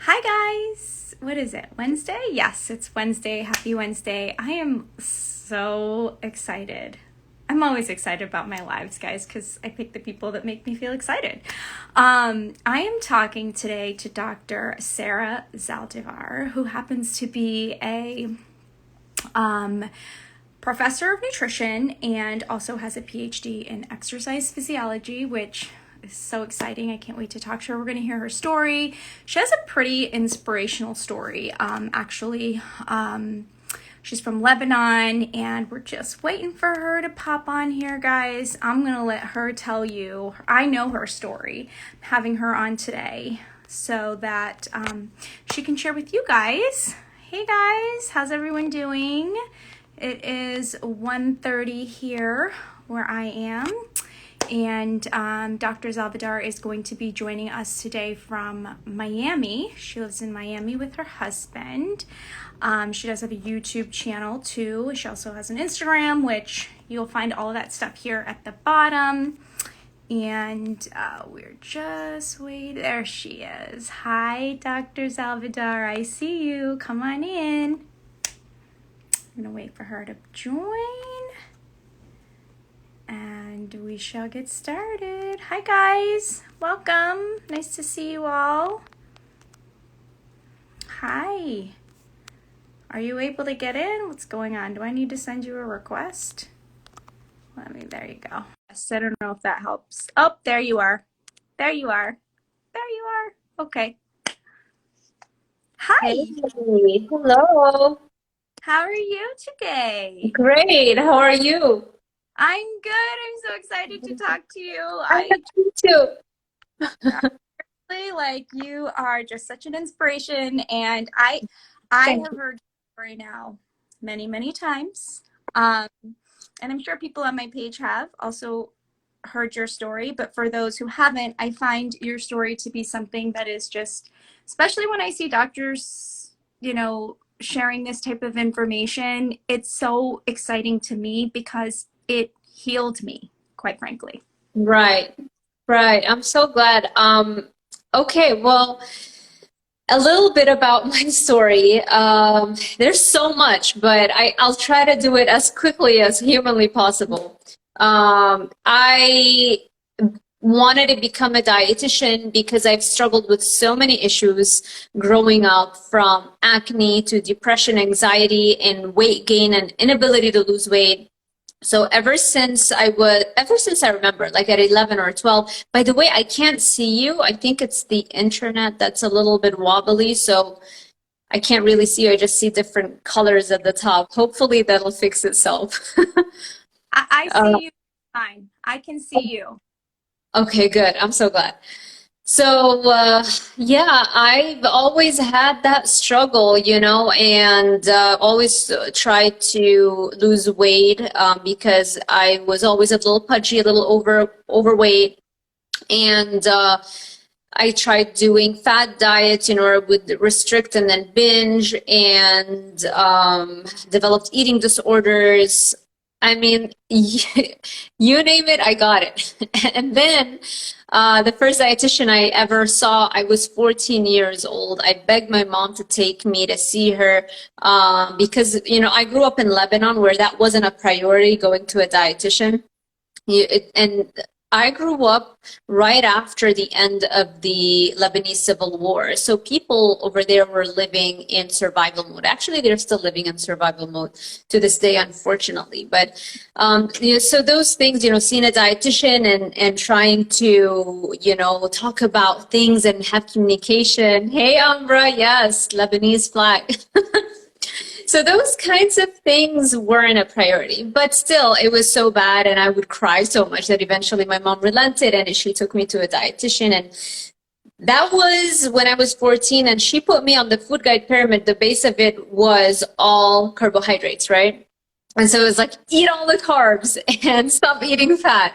Hi guys! What is it? Wednesday? Yes, it's Wednesday. Happy Wednesday. I am so excited. I'm always excited about my lives, guys, because I pick the people that make me feel excited. I am talking today to Dr. Sarah Zaldivar, who happens to be a professor of nutrition and also has a PhD in exercise physiology, which is so exciting. I can't wait to talk to her. We're going to hear her story. She has a pretty inspirational story, actually. She's from Lebanon, and we're just waiting for her to pop on here, guys. I'm going to let her tell you. I know her story, having her on today so that she can share with you guys. Hey, guys. How's everyone doing? It is 1:30 here where I am. And Dr. Zaldivar is going to be joining us today from Miami. She lives in Miami with her husband. She does have a YouTube channel too. She also has an Instagram, which you'll find all of that stuff here at the bottom. And we're just waiting. There she is. Hi, Dr. Zaldivar. I see you. Come on in. I'm going to wait for her to join. And we shall get started. Hi guys, welcome. Nice to see you all. Hi. Are you able to get in? What's going on? Do I need to send you a request? There you go. I don't know if that helps. Oh, there you are. There you are. There you are. Okay. Hi. Hey, hello. How are you today? Great. How are you? I'm good. I'm so excited to talk to you. I am too. Like, you are just such an inspiration, and I have heard your story now many times, and I'm sure people on my page have also heard your story, but for those who haven't, I find your story to be something that is just, especially when I see doctors, sharing this type of information, it's so exciting to me because it healed me, quite frankly. Right. Right. I'm so glad. Okay, well, a little bit about my story. There's so much, but I'll try to do it as quickly as humanly possible. I wanted to become a dietitian because I've struggled with so many issues growing up, from acne to depression, anxiety, and weight gain and inability to lose weight. So ever since I remember, like at 11 or 12, by the way, I can't see you. I think it's the internet that's a little bit wobbly, so I can't really see you. I just see different colors at the top. Hopefully that'll fix itself. I see you fine. I can see you. Okay, good. I'm so glad. So, yeah, I've always had that struggle, and always tried to lose weight because I was always a little pudgy, a little overweight. And I tried doing fat diets, I would restrict and then binge, and developed eating disorders. I mean, you name it, I got it. And then the first dietitian I ever saw, I was 14 years old. I begged my mom to take me to see her because, I grew up in Lebanon where that wasn't a priority, going to a dietitian. And I grew up right after the end of the Lebanese Civil War. So people over there were living in survival mode. Actually, they're still living in survival mode to this day, unfortunately. But, so those things, seeing a dietitian and trying to, talk about things and have communication. Hey, Ambra, yes, Lebanese flag. So those kinds of things weren't a priority, but still it was so bad, and I would cry so much that eventually my mom relented and she took me to a dietitian. And that was when I was 14, and she put me on the food guide pyramid. The base of it was all carbohydrates, right? And so it was like, eat all the carbs and stop eating fat.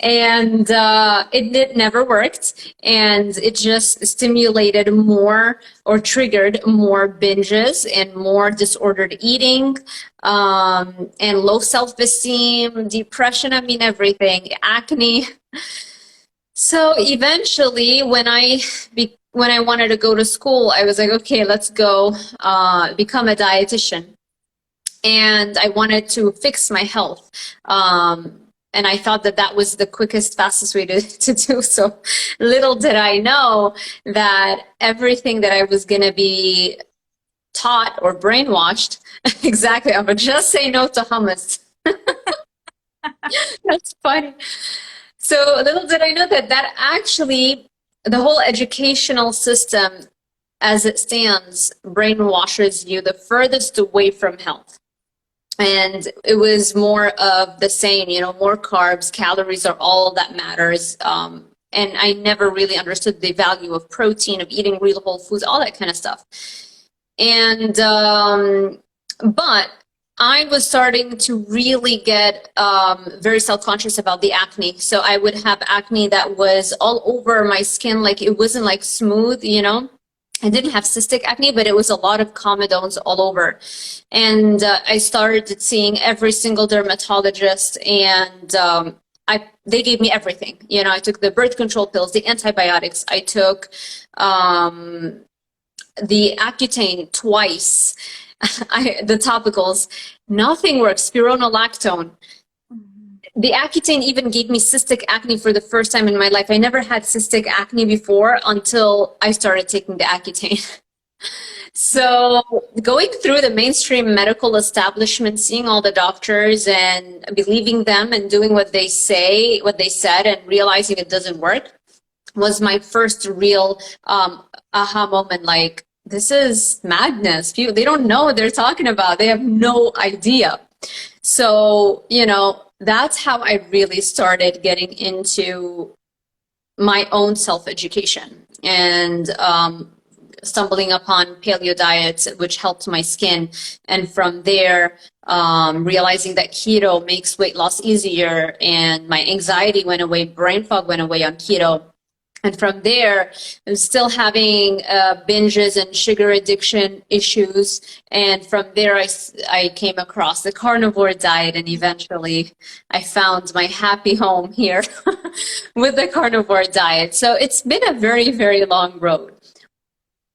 And it never worked, and it just stimulated more or triggered more binges and more disordered eating, and low self-esteem, depression, I mean everything, acne. So eventually, when I when I wanted to go to school, I was like, okay, let's go become a dietitian. And I wanted to fix my health. And I thought that that was the quickest, fastest way to do so. Little did I know that everything that I was going to be taught or brainwashed, exactly, I would just say no to hummus. That's funny. So little did I know that that actually, the whole educational system as it stands brainwashes you the furthest away from health. And it was more of the same, you know, more carbs, calories are all that matters. And I never really understood the value of protein, of eating real whole foods, all that kind of stuff. And, but I was starting to really get very self-conscious about the acne. So I would have acne that was all over my skin, like it wasn't like smooth, you know. I didn't have cystic acne, but it was a lot of comedones all over. And I started seeing every single dermatologist, and they gave me everything. You know, I took the birth control pills, the antibiotics. I took the Accutane twice, the topicals. Nothing works. Spironolactone. The Accutane even gave me cystic acne for the first time in my life. I never had cystic acne before until I started taking the Accutane. So going through the mainstream medical establishment, seeing all the doctors and believing them and doing what they say, what they said, and realizing it doesn't work was my first real aha moment. Like, this is madness. People, they don't know what they're talking about. They have no idea. So, you know, that's how I really started getting into my own self-education and stumbling upon paleo diets, which helped my skin. And from there, realizing that keto makes weight loss easier, and my anxiety went away, brain fog went away on keto. And from there, I'm still having binges and sugar addiction issues. And from there, I came across the carnivore diet, and eventually I found my happy home here with the carnivore diet. So it's been a very, very long road.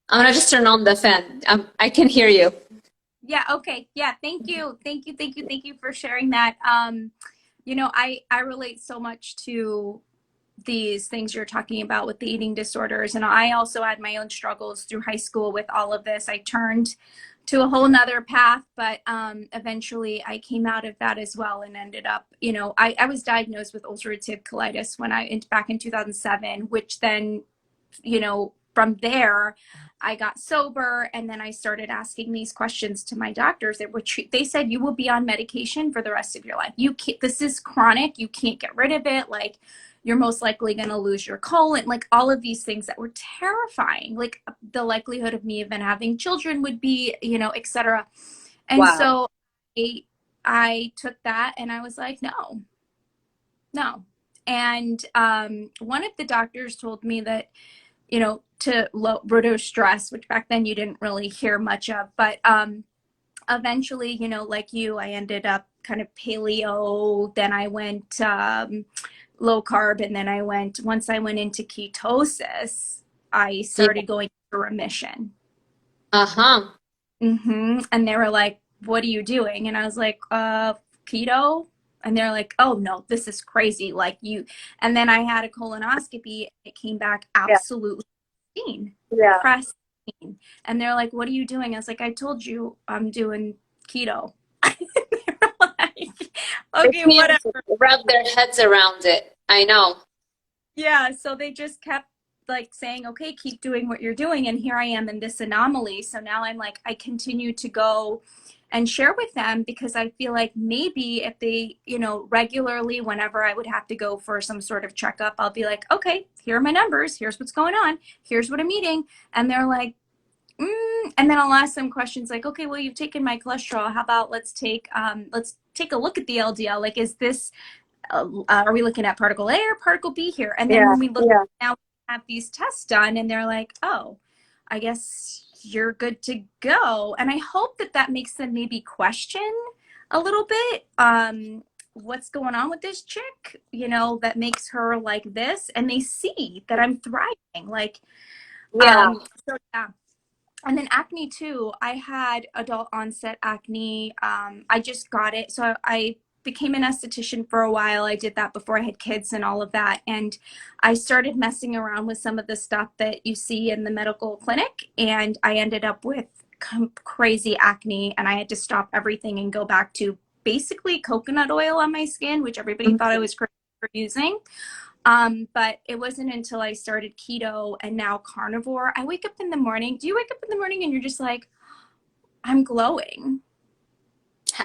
I'm gonna just turn on the fan. I can hear you. Yeah, okay. Yeah, thank you. Thank you, thank you, thank you for sharing that. You know, I relate so much to these things you're talking about with the eating disorders. And I also had my own struggles through high school with all of this. I turned to a whole nother path, but eventually I came out of that as well and ended up, you know, I was diagnosed with ulcerative colitis back in 2007, which then, you know, from there, I got sober, and then I started asking these questions to my doctors. They said, you will be on medication for the rest of your life. You can't, this is chronic. You can't get rid of it. Like, you're most likely going to lose your colon, like all of these things that were terrifying. Like the likelihood of me even having children would be, you know, etc. And Wow. so I took that and I was like, no, no. And one of the doctors told me that, you know, to reduce stress, which back then you didn't really hear much of, but eventually, you know, like you, I ended up kind of paleo, then I went low carb, and then once I went into ketosis, I Yeah. started going into remission. Uh-huh. And they were like, what are you doing? And I was like, keto. And they're like, oh no, this is crazy. Like you, and then I had a colonoscopy. It came back Yeah. absolutely clean, Yeah. pristine. And they're like, what are you doing? I was like, I told you I'm doing keto. They were like, They okay, can't whatever. wrap their heads around it. I know. Yeah, so they just kept like saying, okay, keep doing what you're doing. And here I am in this anomaly. So now I'm like, I continue to go and share with them, because I feel like maybe if they, you know, regularly, whenever I would have to go for some sort of checkup, I'll be like, okay, here are my numbers. Here's what's going on. Here's what I'm eating. And they're like, and then I'll ask them questions like, okay, well, you've taken my cholesterol. How about let's take a look at the LDL. Like, is this are we looking at particle A or particle B here? And then Yeah. when we look, Yeah. now we have these tests done, and they're like, oh, I guess you're good to go. And I hope that that makes them maybe question a little bit what's going on with this chick, you know, that makes her like this, and they see that I'm thriving. Like, Yeah. So yeah. And then acne too. I had adult onset acne. I just got it. So I became an esthetician for a while. I did that before I had kids and all of that. And I started messing around with some of the stuff that you see in the medical clinic. And I ended up with crazy acne. And I had to stop everything and go back to basically coconut oil on my skin, which everybody thought I was crazy for using. But it wasn't until I started keto and now carnivore. I wake up in the morning. Do you wake up in the morning and you're just like, I'm glowing?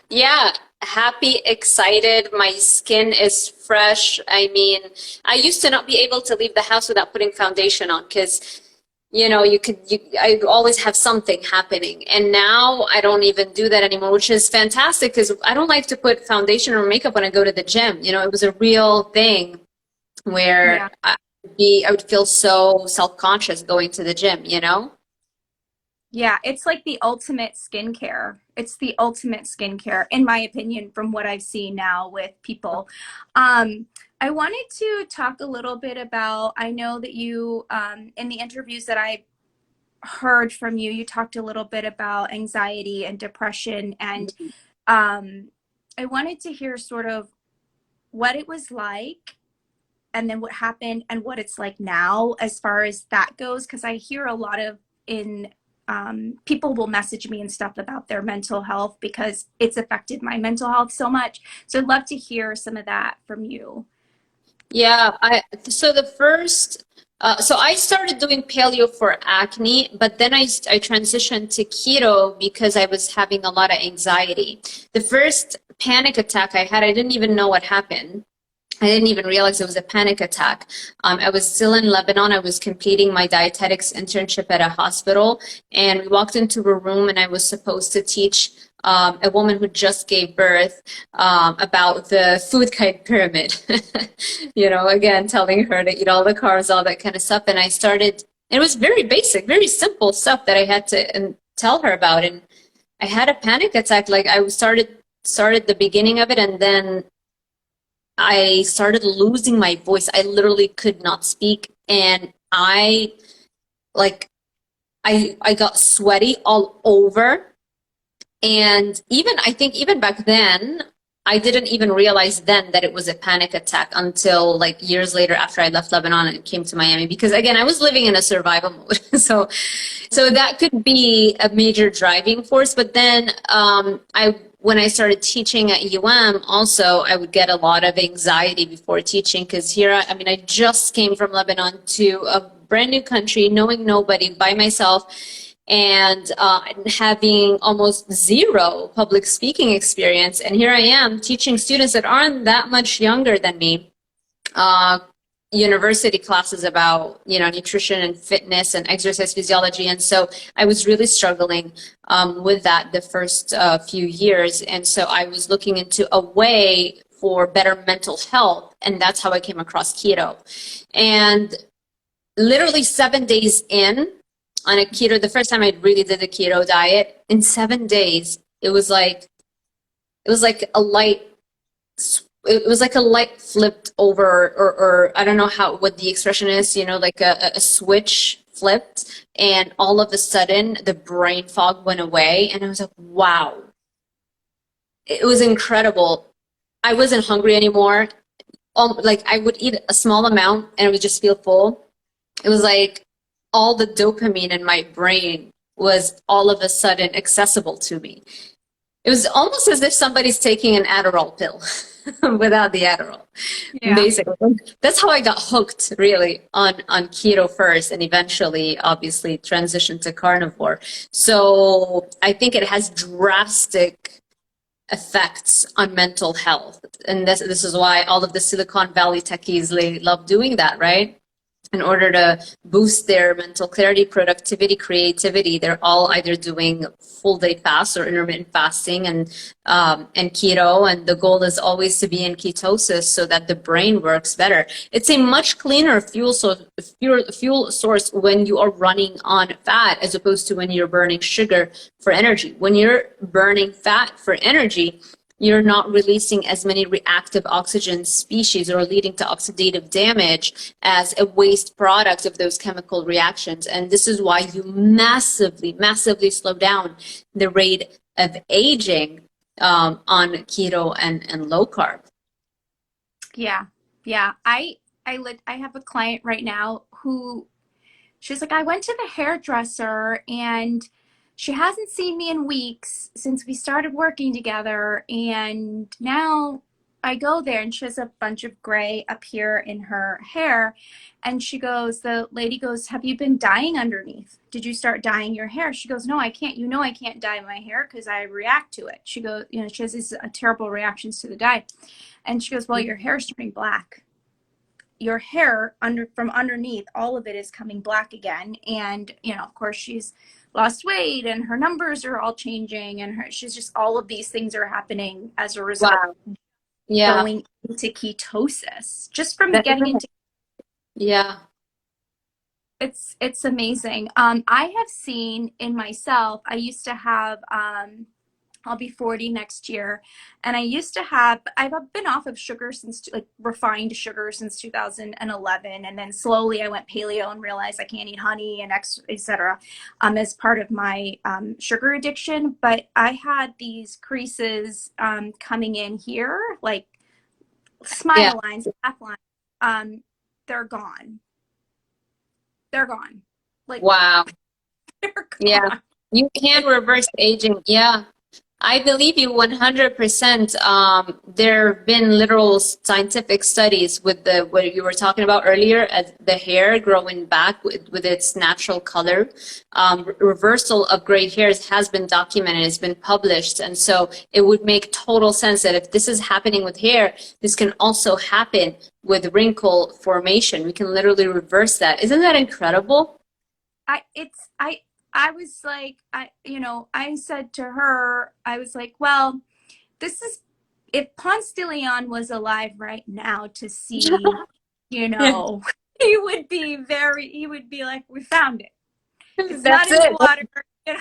Yeah, happy, excited. My skin is fresh. I mean, I used to not be able to leave the house without putting foundation on because, I always have something happening. And now I don't even do that anymore, which is fantastic because I don't like to put foundation or makeup when I go to the gym. It was a real thing where Yeah. I would feel so self-conscious going to the gym. Yeah, it's like the ultimate skincare. It's the ultimate skincare, in my opinion, from what I've seen now with people. I wanted to talk a little bit about, I know that you, in the interviews that I heard from you, you talked a little bit about anxiety and depression. And I wanted to hear sort of what it was like and then what happened and what it's like now as far as that goes, because I hear a lot of people will message me and stuff about their mental health because it's affected my mental health so much. So I'd love to hear some of that from you. Yeah, so I started doing paleo for acne, but then I transitioned to keto because I was having a lot of anxiety. The first panic attack I had, I didn't even know what happened. I didn't even realize it was a panic attack. I was still in Lebanon. I was completing my dietetics internship at a hospital, and we walked into a room, and I was supposed to teach a woman who just gave birth about the food guide pyramid. Again, telling her to eat all the carbs, all that kind of stuff. And it was very basic, very simple stuff that I had to tell her about. And I had a panic attack. Like I started the beginning of it, and then I started losing my voice. I literally could not speak. And I got sweaty all over. And I think even back then, I didn't even realize then that it was a panic attack until like years later after I left Lebanon and came to Miami. Because again, I was living in a survival mode. So that could be a major driving force. But then when I started teaching at UM, also, I would get a lot of anxiety before teaching because I just came from Lebanon to a brand new country, knowing nobody, by myself, and having almost zero public speaking experience. And here I am teaching students that aren't that much younger than me, university classes about nutrition and fitness and exercise physiology. And so I was really struggling with that the first few years. And so I was looking into a way for better mental health, and that's how I came across keto. And literally 7 days in on a keto, the first time I really did the keto diet, in 7 days it was like a light flipped over, or I don't know what the expression is, like a switch flipped, and all of a sudden the brain fog went away, and I was like, wow. It was incredible. I wasn't hungry anymore. Like I would eat a small amount and I would just feel full. It was like all the dopamine in my brain was all of a sudden accessible to me. It was almost as if somebody's taking an Adderall pill without the Adderall. Yeah. Basically, that's how I got hooked really on keto first, and eventually obviously transitioned to carnivore. So I think it has drastic effects on mental health, and this is why all of the Silicon Valley techies love doing that, right? In order to boost their mental clarity, productivity, creativity, they're all either doing full day fasts or intermittent fasting and keto. And the goal is always to be in ketosis so that the brain works better. It's a much cleaner fuel source when you are running on fat as opposed to when you're burning sugar for energy. When you're burning fat for energy, you're not releasing as many reactive oxygen species or leading to oxidative damage as a waste product of those chemical reactions. And this is why you massively, massively slow down the rate of aging on keto and low carb. Yeah. Yeah. I have a client right now who she's like, I went to the hairdresser and she hasn't seen me in weeks since we started working together. And now I go there and she has a bunch of gray up here in her hair. And she goes, the lady goes, have you been dyeing underneath? Did you start dyeing your hair? She goes, no, I can't. You know, I can't dye my hair because I react to it. She goes, you know, she has these terrible reactions to the dye. And she goes, well, your hair's turning black. Your hair from underneath, all of it is coming black again. And, you know, of course she's lost weight and her numbers are all changing and she's just, all of these things are happening as a result of going into ketosis, just from getting into. Yeah. It's amazing. I have seen in myself, I used to have, I'll be 40 next year. And I used to have, I've been off of sugar since, like refined sugar since 2011. And then slowly I went paleo and realized I can't eat honey and etc. As part of my sugar addiction. But I had these creases coming in here, like smile lines, laugh lines. They're gone. They're gone. Like, wow. They're gone. Yeah. You can reverse aging. Yeah. I believe you 100%. There have been literal scientific studies with what you were talking about earlier, the hair growing back with its natural color. Reversal of gray hairs has been documented, it's been published. And so it would make total sense that if this is happening with hair, this can also happen with wrinkle formation. We can literally reverse that. Isn't that incredible? I was like, I said to her, I was like, well, this is, if Ponce de Leon was alive right now to see, you know, he would be like, we found it. It's not in the water. You know?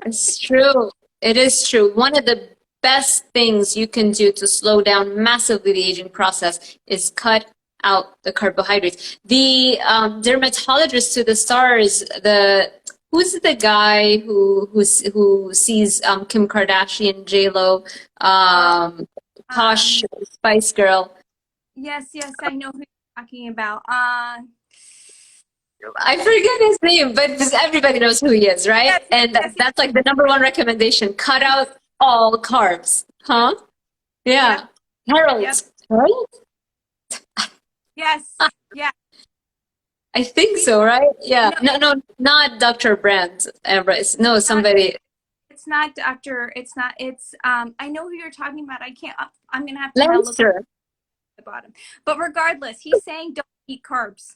It's true. It is true. One of the best things you can do to slow down massively the aging process is cut out the carbohydrates. The dermatologist to the stars, who's the guy who sees Kim Kardashian, J-Lo, Posh Spice Girl? Yes, I know who you're talking about. I forget his name, but everybody knows who he is, right? Yes, and that's like the #1 recommendation. Cut out all carbs. Huh? Yeah. Yep. Harold. Yep. Harold? Yes. Yeah. I think so, right? Yeah. No, not Dr. Brandt. No, somebody. It's not Dr. It's not. It's I know who you're talking about. I'm gonna have to look at the bottom. But regardless, he's saying don't eat carbs.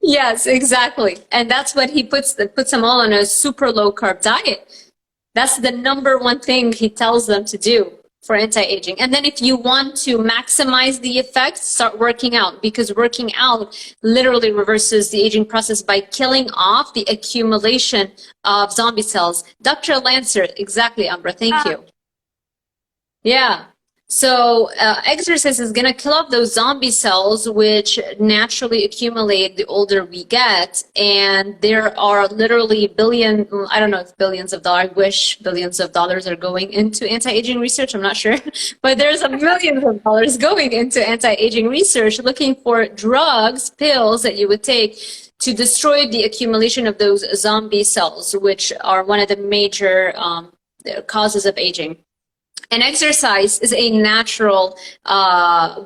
Yes, exactly. And that's what he puts them all on a super low carb diet. That's the #1 thing he tells them to do for anti-aging. And then if you want to maximize the effects, start working out, because working out literally reverses the aging process by killing off the accumulation of zombie cells. Dr. Lancer, exactly, Ambra, thank you. Yeah. So exercise is going to kill off those zombie cells, which naturally accumulate the older we get. And there are literally I don't know if billions of dollars, I wish billions of dollars are going into anti-aging research. I'm not sure. But there's millions of dollars going into anti-aging research looking for drugs, pills that you would take to destroy the accumulation of those zombie cells, which are one of the major causes of aging. And exercise is a natural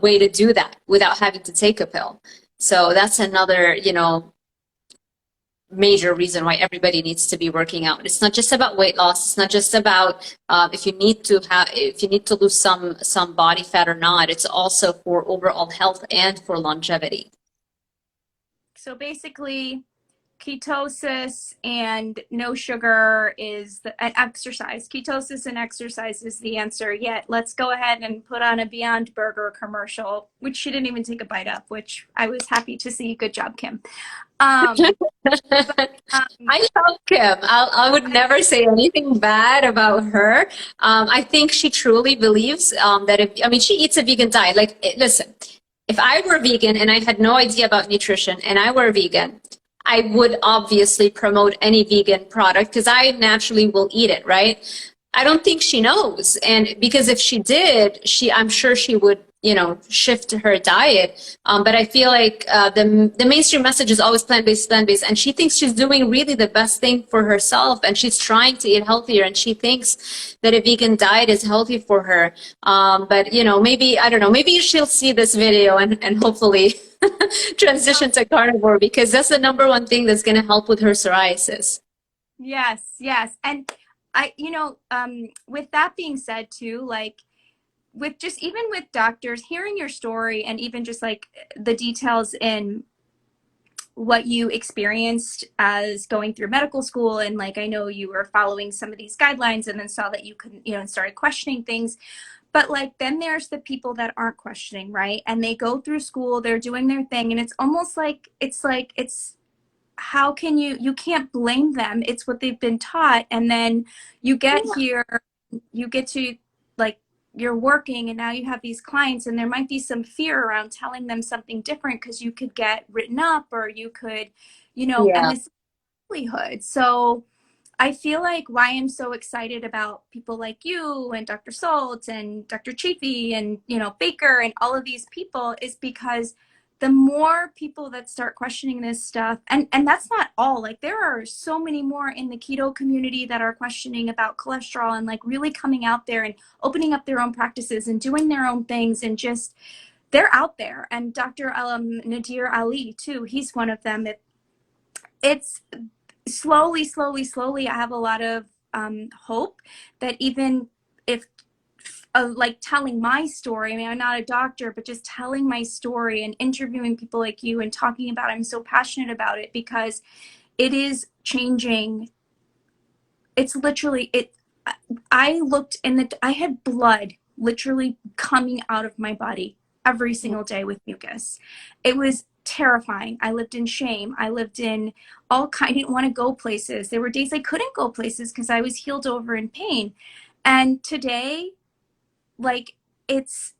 way to do that without having to take a pill. So that's another, major reason why everybody needs to be working out. It's not just about weight loss. It's not just about if you need to lose some body fat or not. It's also for overall health and for longevity. So basically, ketosis and no sugar is and exercise. Ketosis and exercise is the answer. Yet let's go ahead and put on a Beyond Burger commercial, which she didn't even take a bite of, which I was happy to see. Good job, Kim. I love Kim. I would never say anything bad about her. I think she truly believes that I mean, she eats a vegan diet. Like, listen, if I were vegan and I had no idea about nutrition and I were vegan, I would obviously promote any vegan product because I naturally will eat it, right? I don't think she knows. And because if she did, I'm sure she would, shift her diet. But I feel like the mainstream message is always plant-based, plant-based. And she thinks she's doing really the best thing for herself. And she's trying to eat healthier. And she thinks that a vegan diet is healthy for her. But, maybe, I don't know, maybe she'll see this video and hopefully transition to carnivore, because that's the number one thing that's going to help with her psoriasis. Yes, yes. And with that being said too, like with just even with doctors hearing your story and even just like the details in what you experienced as going through medical school, and like I know you were following some of these guidelines and then saw that you couldn't, and started questioning things. But like then there's the people that aren't questioning, right? And they go through school, they're doing their thing, and it's almost like it's how can you can't blame them. It's what they've been taught. And then you get here, you get to like you're working and now you have these clients and there might be some fear around telling them something different because you could get written up or you could, and this livelihood. So I feel like why I'm so excited about people like you and Dr. Salt and Dr. Chafee and, Baker and all of these people is because the more people that start questioning this stuff, and that's not all, like there are so many more in the keto community that are questioning about cholesterol and like really coming out there and opening up their own practices and doing their own things, and just they're out there. And Dr. Nadir Ali too, he's one of them. It's slowly, I have a lot of hope that even if like telling my story, I mean, I'm not a doctor, but just telling my story and interviewing people like you and talking about it, I'm so passionate about it because it is changing. It's literally, I looked I had blood literally coming out of my body every single day with mucus. It was terrifying. I lived in shame. I lived in I didn't want to go places. There were days I couldn't go places because I was healed over in pain. And today, like, it's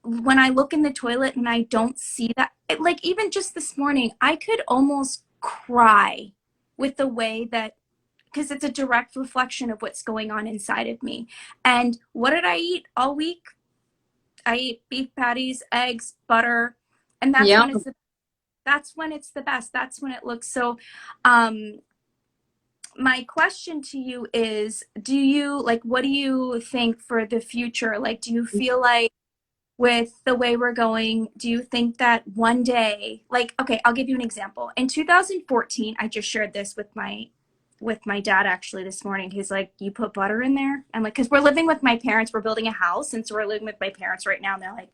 when I look in the toilet and I don't see that, like even just this morning, I could almost cry with the way that, because it's a direct reflection of what's going on inside of me. And what did I eat all week? I ate beef patties, eggs, butter, and that's when it's the best. That's when it looks so. My question to you is, what do you think for the future? Like, do you feel like with the way we're going, do you think that one day, like, okay, I'll give you an example. In 2014, I just shared this with my dad actually this morning. He's like, you put butter in there? I'm like, because we're living with my parents. We're building a house. And so we're living with my parents right now. And they're like,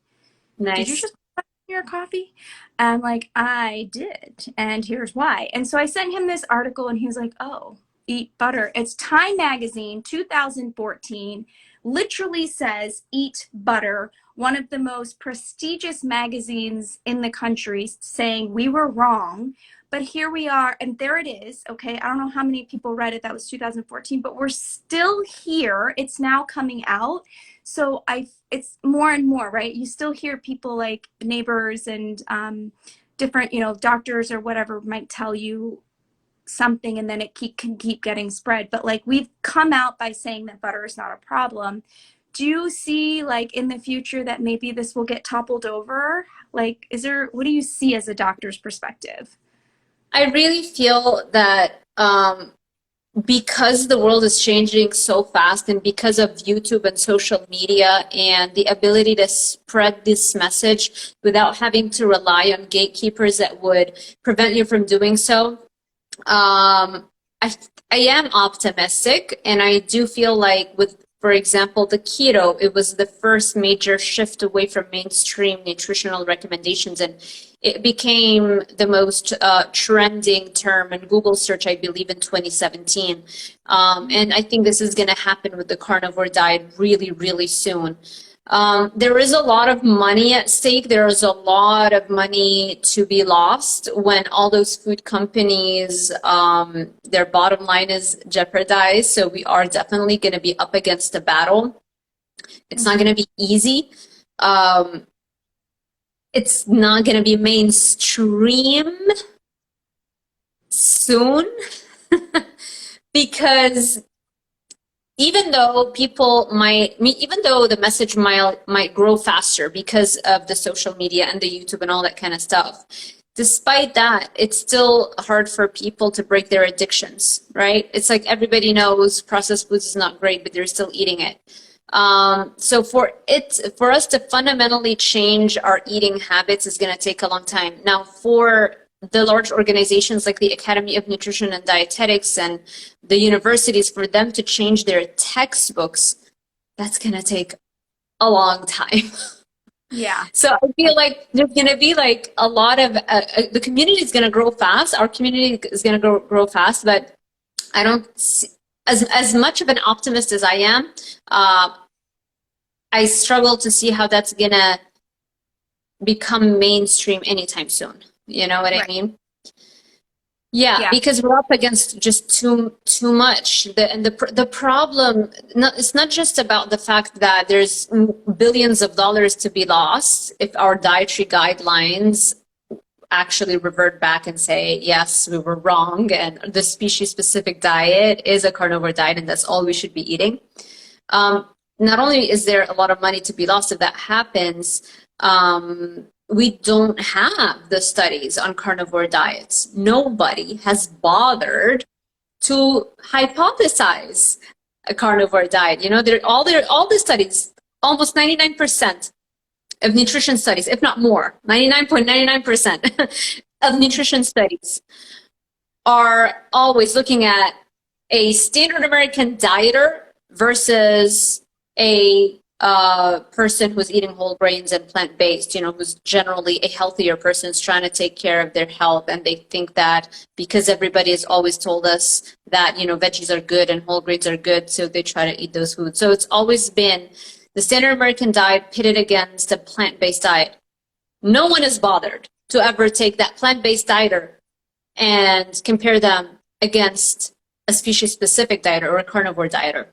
Nice. Did you just put butter in your coffee? And I'm like, I did. And here's why. And so I sent him this article and he was like, oh, eat butter. It's Time Magazine, 2014, literally says eat butter, one of the most prestigious magazines in the country, saying we were wrong. But here we are, and there it is. Okay, I don't know how many people read it. That was 2014, but we're still here. It's now coming out. So it's more and more, right? You still hear people like neighbors and different, doctors or whatever might tell you something, and then it can keep getting spread. But like we've come out by saying that butter is not a problem. Do you see like in the future that maybe this will get toppled over? Like, what do you see as a doctor's perspective? I really feel that because the world is changing so fast, and because of YouTube and social media and the ability to spread this message without having to rely on gatekeepers that would prevent you from doing so, I am optimistic, and I do feel like with for example, the keto, it was the first major shift away from mainstream nutritional recommendations, and it became the most trending term in Google search, I believe, in 2017. And I think this is going to happen with the carnivore diet really, really soon. There is a lot of money at stake. There is a lot of money to be lost when all those food companies, their bottom line is jeopardized. So we are definitely going to be up against a battle. It's not going to be easy. It's not going to be mainstream soon because even though even though the message might grow faster because of the social media and the YouTube and all that kind of stuff, despite that, it's still hard for people to break their addictions, right? It's like everybody knows processed foods is not great, but they're still eating it. So for us to fundamentally change our eating habits is going to take a long time. Now, for the large organizations like the Academy of Nutrition and Dietetics and the universities, for them to change their textbooks, that's going to take a long time. Yeah. So I feel like there's going to be like a lot of, the community is going to grow fast. Our community is going to grow fast, but I don't see, as much of an optimist as I am, I struggle to see how that's going to become mainstream anytime soon. You know what I mean? Yeah, because we're up against just too much. The problem, it's not just about the fact that there's billions of dollars to be lost if our dietary guidelines actually revert back and say, yes, we were wrong, and the species-specific diet is a carnivore diet, and that's all we should be eating. Not only is there a lot of money to be lost if that happens, we don't have the studies on carnivore diets. Nobody has bothered to hypothesize a carnivore diet. You know, all the studies, almost 99% of nutrition studies, if not more, 99.99% of nutrition studies are always looking at a standard American dieter versus a person who's eating whole grains and plant-based, you know, who's generally a healthier person, is trying to take care of their health. And they think that because everybody has always told us that, you know, veggies are good and whole grains are good, so they try to eat those foods. So it's always been the standard American diet pitted against a plant-based diet. No one is bothered to ever take that plant-based dieter and compare them against a species-specific dieter or a carnivore dieter.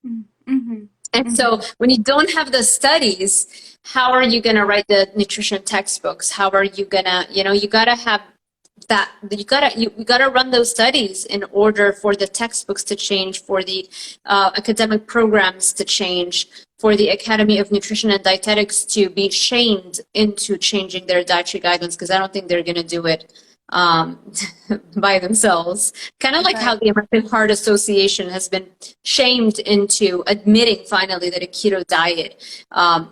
Mm-hmm. And so when you don't have the studies, how are you going to write the nutrition textbooks? How are you going to, you know, you got to have that, you got to run those studies in order for the textbooks to change, for the academic programs to change, for the Academy of Nutrition and Dietetics to be shamed into changing their dietary guidelines, because I don't think they're going to do it by themselves. Kind of like how the American Heart Association has been shamed into admitting finally that a keto diet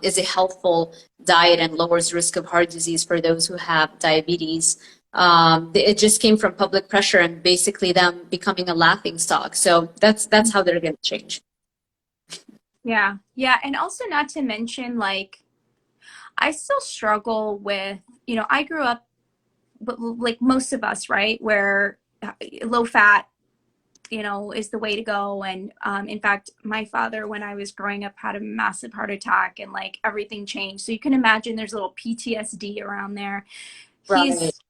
is a healthful diet and lowers risk of heart disease for those who have diabetes. It just came from public pressure and basically them becoming a laughing stock. So that's how they're going to change. Yeah. Yeah. And also, not to mention, like, I still struggle with, you know, I grew up, but like most of us, right, where low fat, you know, is the way to go. And in fact, my father, when I was growing up, had a massive heart attack and like everything changed. So you can imagine there's a little PTSD around there. Right. He's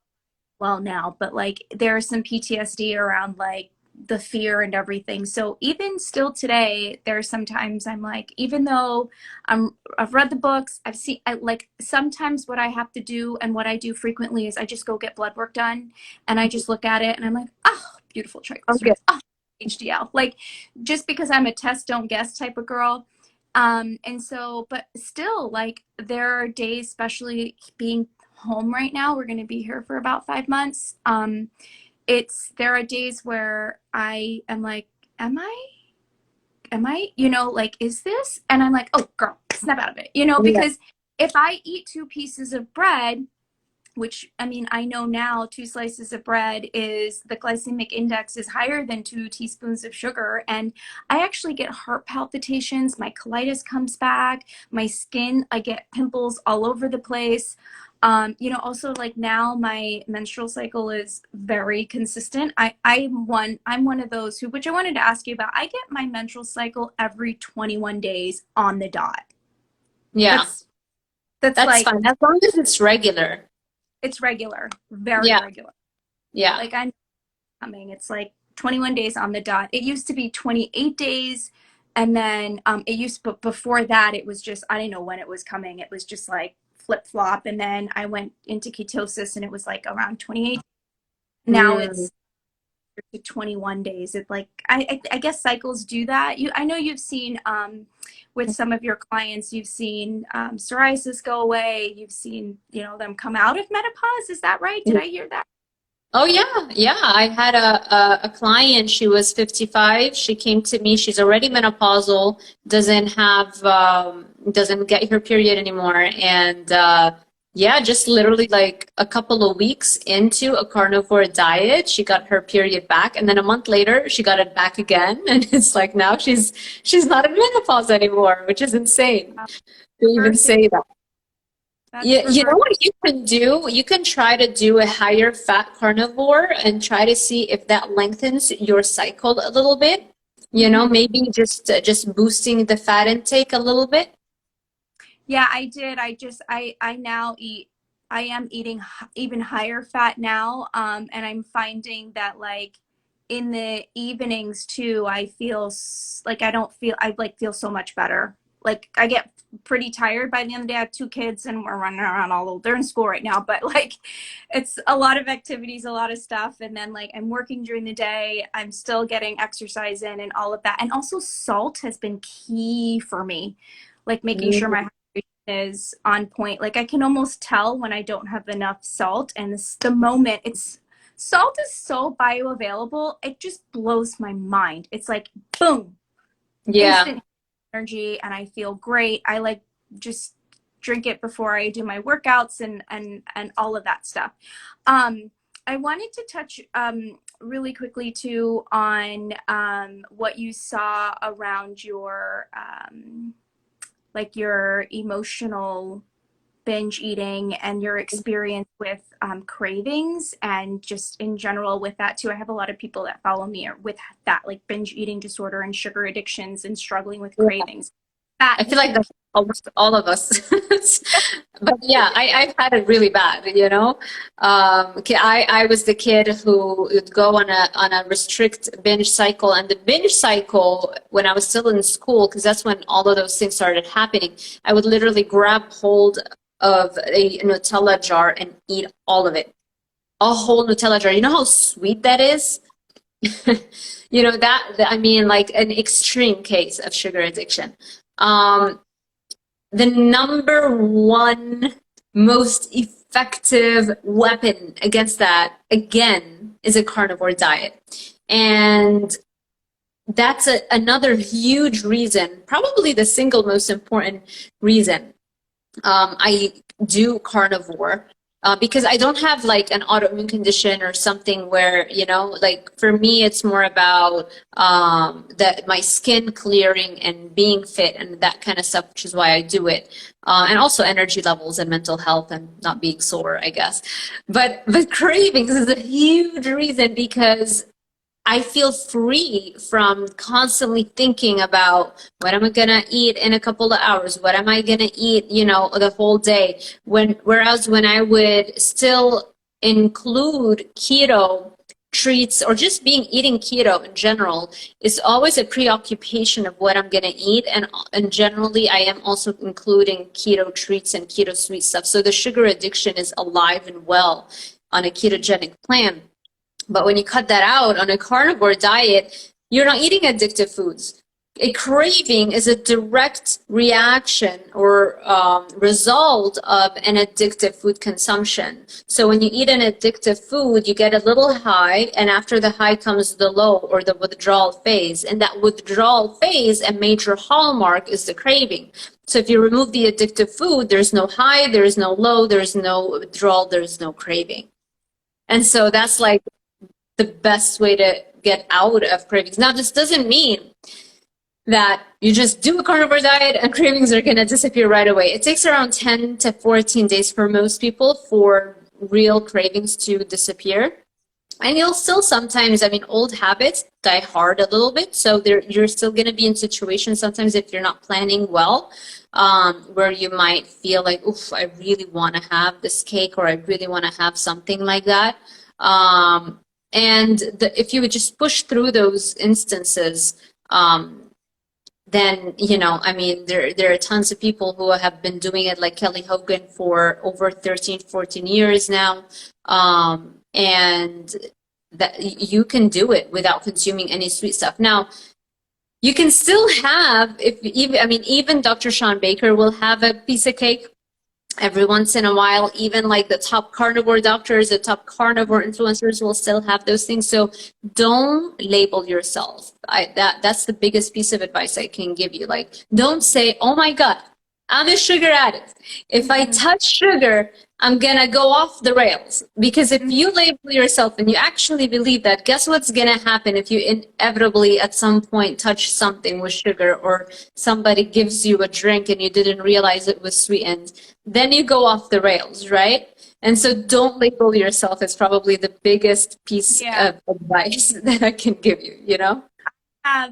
well now, but like there's some PTSD around like the fear and everything. So even still today, there's sometimes I'm like, even though I've read the books, like sometimes what I have to do and what I do frequently is I just go get blood work done and I just look at it and I'm like, oh, beautiful triglycerides, oh, HDL. Like, just because I'm a test don't guess type of girl. And so, but still, like, there are days, especially being home right now, we're going to be here for about 5 months. There are days where I am like, am I, you know, like, is this? And I'm like, oh girl, snap out of it, you know, because if I eat 2 pieces of bread which, I mean, I know now 2 slices of bread is the glycemic index is higher than 2 teaspoons of sugar. And I actually get heart palpitations. My colitis comes back. My skin, I get pimples all over the place. Also like now my menstrual cycle is very consistent. I'm one of those who, which I wanted to ask you about. I get my menstrual cycle every 21 days on the dot. Yeah, That's that's like, fine as long as it's regular. it's regular, very Yeah, regular. yeah. Like I'm coming. It's like 21 days on the dot. It used to be 28 days. And then but before that, it was just, I didn't know when it was coming. It was just like flip flop. And then I went into ketosis and it was like around 28. Now Mm. it's to 21 days. It's like, I guess cycles do that. I know you've seen, with some of your clients, you've seen psoriasis go away. You've seen, them come out of menopause. Is that right? Did I hear that? Oh yeah, yeah. I had a client, she was 55. She came to me, she's already menopausal, doesn't get her period anymore. And yeah, just literally like a couple of weeks into a carnivore diet, she got her period back. And then a month later, she got it back again. And it's like now she's not in menopause anymore, which is insane to even Reversing. say that. That's You know reverse. what you can do? You can try to do a higher fat carnivore and try to see if that lengthens your cycle a little bit. Maybe just boosting the fat intake a little bit. Yeah, I did. I now eat, I am eating even higher fat now. And I'm finding that like in the evenings too, I feel like I like feel so much better. Like I get pretty tired by the end of the day. I have 2 kids and we're running around all over. They're in school right now, but like it's a lot of activities, a lot of stuff. And then like I'm working during the day. I'm still getting exercise in and all of that. And also salt has been key for me, like making sure Mm. my is on point. Like I can almost tell when I don't have enough salt, and the moment it's salt is so bioavailable, it just blows my mind. It's like boom, Yeah. instant energy, and I feel great. I like just drink it before I do my workouts and all of that stuff. I wanted to touch really quickly too on what you saw around your like your emotional binge eating and your experience with cravings and just in general with that too. I have a lot of people that follow me with that, like binge eating disorder and sugar addictions and struggling with cravings. That I feel is like that's almost all of us. But yeah, I've had it really bad, you know. I was the kid who would go on a restrict binge cycle, and the binge cycle when I was still in school, because that's when all of those things started happening. I would literally grab hold of a Nutella jar and eat all of it, a whole Nutella jar. You know how sweet that is? I mean, like an extreme case of sugar addiction. Um, the number one most effective weapon against that, again, is a carnivore diet. And that's another huge reason, probably the single most important reason I do carnivore. Because I don't have like an autoimmune condition or something where, like for me, it's more about that my skin clearing and being fit and that kind of stuff, which is why I do it. And also energy levels and mental health and not being sore, I guess. But cravings is a huge reason because I feel free from constantly thinking about what am I gonna eat in a couple of hours? What am I gonna eat, the whole day? Whereas when I would still include keto treats or just eating keto in general, is always a preoccupation of what I'm gonna eat, and generally I am also including keto treats and keto sweet stuff. So the sugar addiction is alive and well on a ketogenic plan. But when you cut that out on a carnivore diet, you're not eating addictive foods. a craving is a direct reaction or result of an addictive food consumption. So when you eat an addictive food, you get a little high, and after the high comes the low or the withdrawal phase. And that withdrawal phase, a major hallmark, is the craving. So if you remove the addictive food, there's no high, there's no low, there's no withdrawal, there's no craving. And so that's like the best way to get out of cravings. Now, this doesn't mean that you just do a carnivore diet and cravings are going to disappear right away. It takes around 10 to 14 days for most people for real cravings to disappear. And you'll still sometimes, I mean, old habits die hard a little bit. So you're still going to be in situations sometimes if you're not planning well, where you might feel like, oof, I really want to have this cake, or I really want to have something like that. If you would just push through those instances, then, you know, I mean, there are tons of people who have been doing it, like Kelly Hogan, for over 13, 14 years now. And that you can do it without consuming any sweet stuff. Now, you can still have, even Dr. Sean Baker will have a piece of cake every once in a while. Even like the top carnivore doctors, the top carnivore influencers will still have those things. So don't label yourself. That's the biggest piece of advice I can give you. Like, don't say, oh my God, I'm a sugar addict. If I touch sugar, I'm gonna go off the rails. Because if you label yourself and you actually believe that, guess what's gonna happen if you inevitably at some point touch something with sugar, or somebody gives you a drink and you didn't realize it was sweetened? Then you go off the rails, right? And so don't label yourself is probably the biggest piece of advice that I can give you, you know? I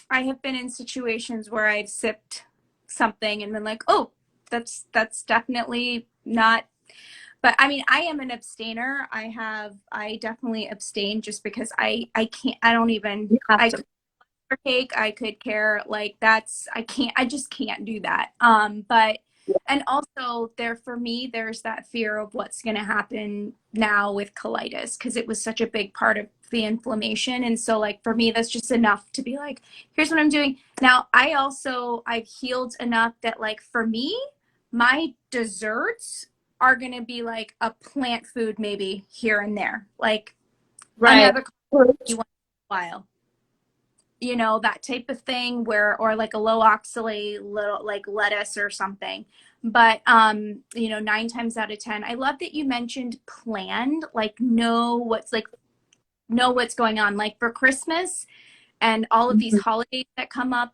have been in situations where I've sipped something and been like, oh, that's definitely not. But I mean, I am an abstainer. I definitely abstain just because I can't, I don't even, I could cake, I could care, like I just can't do that. But and also for me, there's that fear of what's going to happen now with colitis, because it was such a big part of the inflammation. And so like for me, that's just enough to be like, here's what I'm doing. Now, I've healed enough that like for me, my desserts are going to be like a plant food, maybe here and there, like another you want a while, you know, that type of thing, where, or like a low oxalate little like lettuce or something. But you know, 9 times out of 10, I love that you mentioned planned, like know what's going on, like for Christmas and all of these holidays that come up.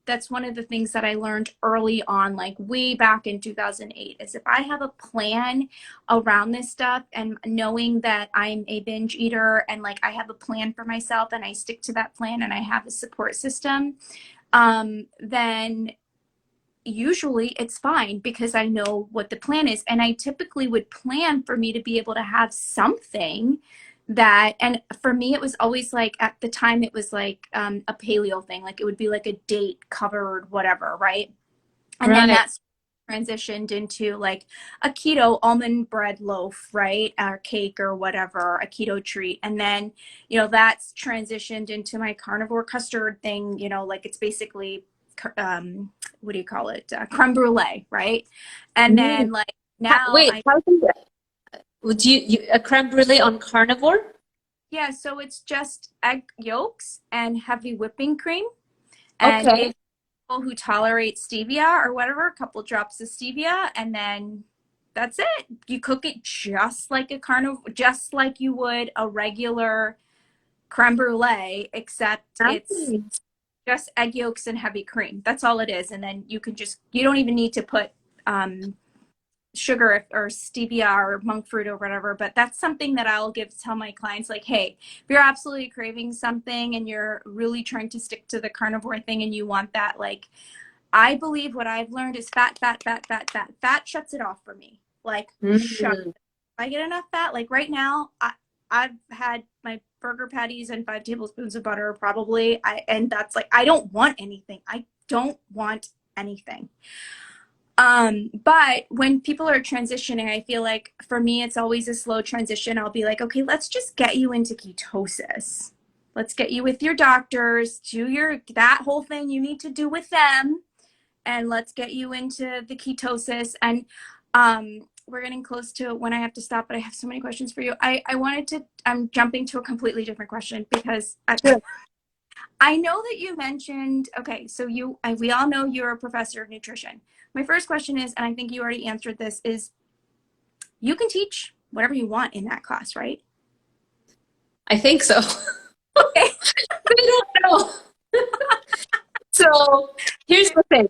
That's one of the things that I learned early on, like way back in 2008, is if I have a plan around this stuff, and knowing that I'm a binge eater, and like I have a plan for myself and I stick to that plan and I have a support system, then usually it's fine, because I know what the plan is. And I typically would plan for me to be able to have something that, and for me, it was always like, at the time, it was like a paleo thing. Like it would be like a date covered, whatever, right? And then that's transitioned into like a keto almond bread loaf, right? Or cake or whatever, a keto treat. And then, you know, that's transitioned into my carnivore custard thing, you know, like it's basically, what do you call it? Creme brulee, right? And then like now how do you, would you a creme brulee on carnivore? yeah, so it's just egg yolks and heavy whipping cream. And if people who tolerate stevia or whatever, a couple drops of stevia, and then that's it. You cook it just like a carnivore, just like you would a regular creme brulee, except it's just egg yolks and heavy cream. That's all it is. And then you don't even need to put sugar or stevia or monk fruit or whatever. But that's something that I'll tell my clients, like, hey, if you're absolutely craving something and you're really trying to stick to the carnivore thing and you want that, like, I believe what I've learned is fat shuts it off for me. Like, shut it. If I get enough fat, like right now, I've had my burger patties and 5 tablespoons of butter probably. And that's like, I don't want anything. I don't want anything. But when people are transitioning, I feel like for me, it's always a slow transition. I'll be like, okay, let's just get you into ketosis. Let's get you with your doctors, do that whole thing you need to do with them, and let's get you into the ketosis. And we're getting close to when I have to stop, but I have so many questions for you. I'm jumping to a completely different question because I know that you mentioned, okay, so we all know you're a professor of nutrition. My first question is, and I think you already answered this, is you can teach whatever you want in that class, right? I think so. Okay. I don't know. So here's the thing.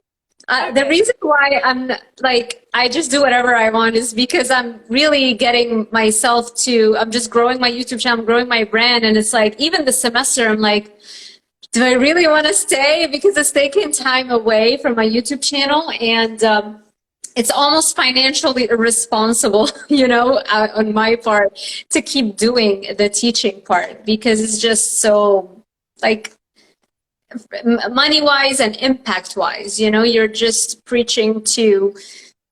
The Okay. reason why I'm like, I just do whatever I want is because I'm really getting myself to, I'm just growing my YouTube channel, growing my brand. And it's like, even the semester, I'm like, do I really want to stay? Because it's taking time away from my YouTube channel. And it's almost financially irresponsible, on my part to keep doing the teaching part because it's just so like, money wise and impact wise, you're just preaching to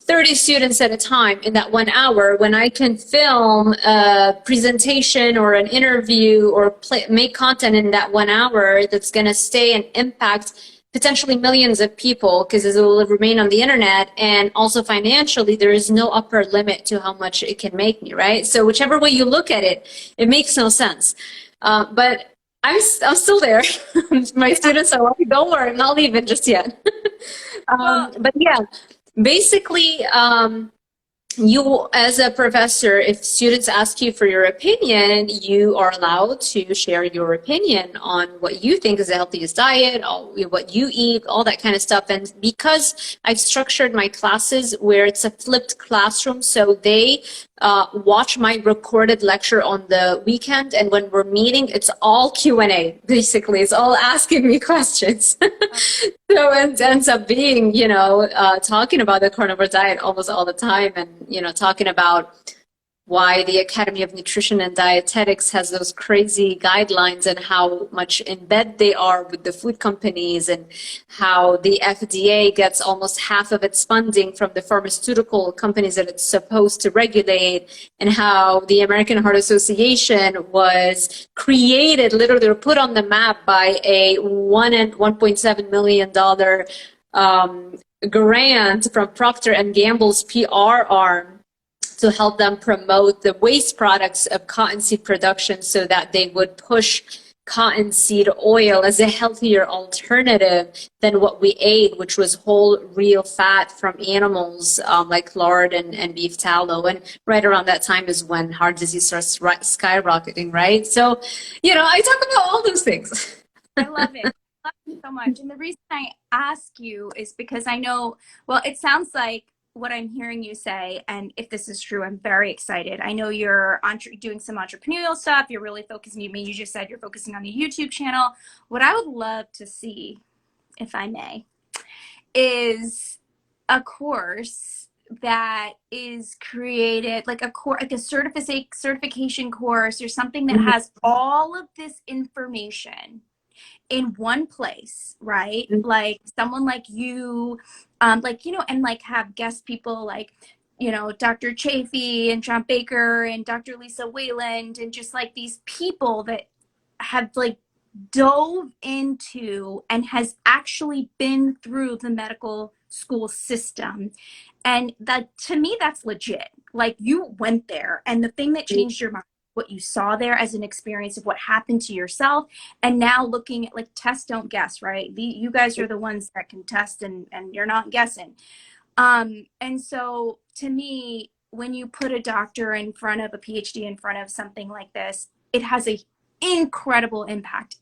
30 students at a time in that 1 hour when I can film a presentation or an interview or make content in that 1 hour that's going to stay and impact potentially millions of people because it will remain on the internet. And also financially, there is no upper limit to how much it can make me, right? So whichever way you look at it, it makes no sense. But I'm still there. My students are like, don't worry, I'm not leaving just yet. Well, But yeah, basically, you, as a professor, if students ask you for your opinion, you are allowed to share your opinion on what you think is the healthiest diet, what you eat, all that kind of stuff. And because I've structured my classes where it's a flipped classroom, so they watch my recorded lecture on the weekend, and when we're meeting, it's all Q&A. Basically, it's all asking me questions. So it ends up being, talking about the carnivore diet almost all the time, and talking about why the Academy of Nutrition and Dietetics has those crazy guidelines and how much in bed they are with the food companies, and how the FDA gets almost half of its funding from the pharmaceutical companies that it's supposed to regulate, and how the American Heart Association was created, literally put on the map by a $1.7 million grant from Procter and Gamble's PR arm to help them promote the waste products of cottonseed production so that they would push cottonseed oil as a healthier alternative than what we ate, which was whole real fat from animals, like lard and beef tallow. And right around that time is when heart disease starts skyrocketing, right? So, I talk about all those things. I love it. I love it so much. And the reason I ask you is because I know, well, it sounds like what I'm hearing you say, and if this is true, I'm very excited. I know you're doing some entrepreneurial stuff. You're really focusing, you just said you're focusing on the YouTube channel. What I would love to see, if I may, is a course that is created like a certification course or something that has all of this information in one place, right? Like someone like you, and like have guest people like, Dr. Chafee and John Baker and Dr. Lisa Wayland, and just like these people that have like dove into and has actually been through the medical school system. And that, to me, that's legit. Like you went there, and the thing that changed your mind, what you saw there as an experience of what happened to yourself, and now looking at like test, don't guess, right? You guys are the ones that can test, and you're not guessing. And so to me, when you put a doctor in front of a PhD in front of something like this, it has a incredible impact.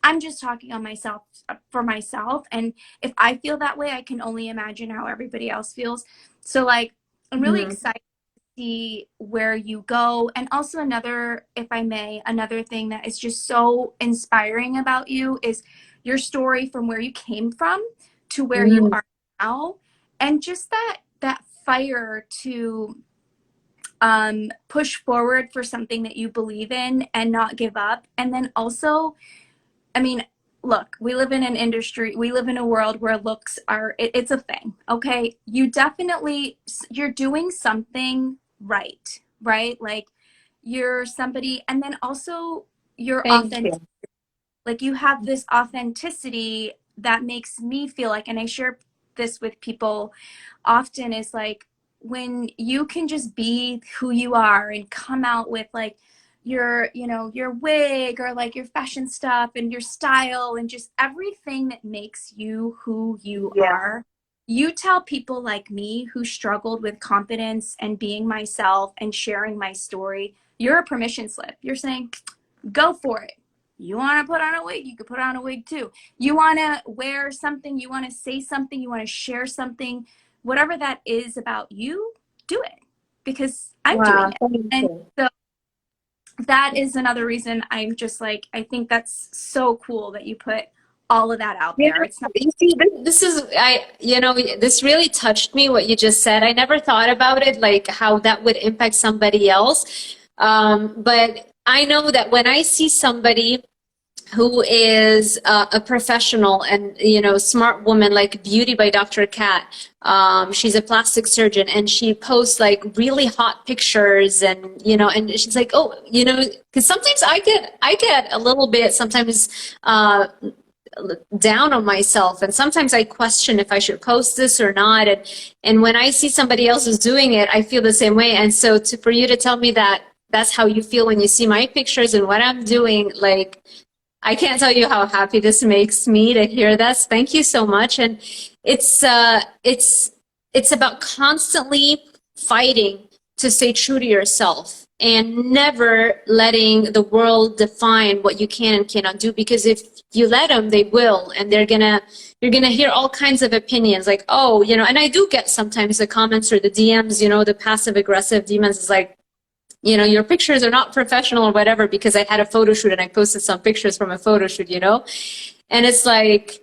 I'm just talking on myself, for myself, and if I feel that way, I can only imagine how everybody else feels. So like, I'm really excited to see where you go. And also another, if I may, another thing that is just so inspiring about you is your story from where you came from to where you are now, and just that fire to push forward for something that you believe in and not give up. And then also, I mean, look, we live in an industry, we live in a world where looks are, it's a thing, okay? You're doing something right, right? Like you're somebody, and then also you're Thank authentic. you. Like you have this authenticity that makes me feel like, and I share this with people often, is like when you can just be who you are and come out with like your, you know, your wig or like your fashion stuff and your style and just everything that makes you who you Yeah. are. You tell people like me who struggled with confidence and being myself and sharing my story, you're a permission slip. You're saying, go for it. You want to put on a wig, you could put on a wig too. You want to wear something, you want to say something, you want to share something, whatever that is about you, do it because I'm doing Wow, it. thank And you. so that is another reason I'm just like, I think that's so cool that you put all of that out Yeah, there. It's not, you see, this is, this really touched me, what you just said. I never thought about it, like how that would impact somebody else. But I know that when I see somebody who is a professional and, smart woman, like Beauty by Dr. Kat, she's a plastic surgeon and she posts like really hot pictures and, and she's like, oh, because sometimes I get a little bit, sometimes, down on myself and sometimes I question if I should post this or not, and when I see somebody else is doing it, I feel the same way. And so for you to tell me that that's how you feel when you see my pictures and what I'm doing, like, I can't tell you how happy this makes me to hear this. Thank you so much. And it's about constantly fighting to stay true to yourself and never letting the world define what you can and cannot do, because if you let them, they will, and you're gonna hear all kinds of opinions like, oh, and I do get sometimes the comments or the DMs, the passive aggressive demons is like, your pictures are not professional or whatever, because I had a photo shoot and I posted some pictures from a photo shoot, and it's like,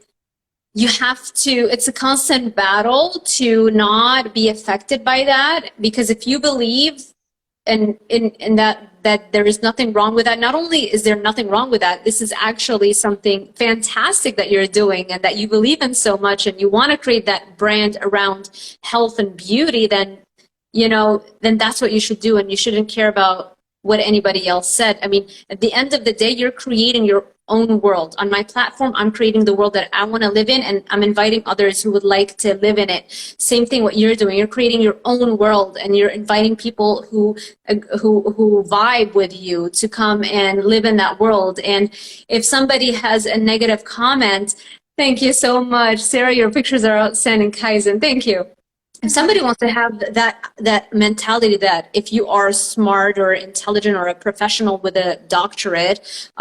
you have to, it's a constant battle to not be affected by that, because if you believe and in that there is nothing wrong with that, not only is there nothing wrong with that, this is actually something fantastic that you're doing and that you believe in so much and you want to create that brand around health and beauty, then that's what you should do, and you shouldn't care about what anybody else said. I mean, at the end of the day, you're creating your own world. On my platform, I'm creating the world that I want to live in, and I'm inviting others who would like to live in it. Same thing what you're doing. You're creating your own world, and you're inviting people who vibe with you to come and live in that world. And if somebody has a negative comment, thank you so much. Sarah, your pictures are outstanding. Kaizen, thank you. If somebody wants to have that mentality that if you are smart or intelligent or a professional with a doctorate,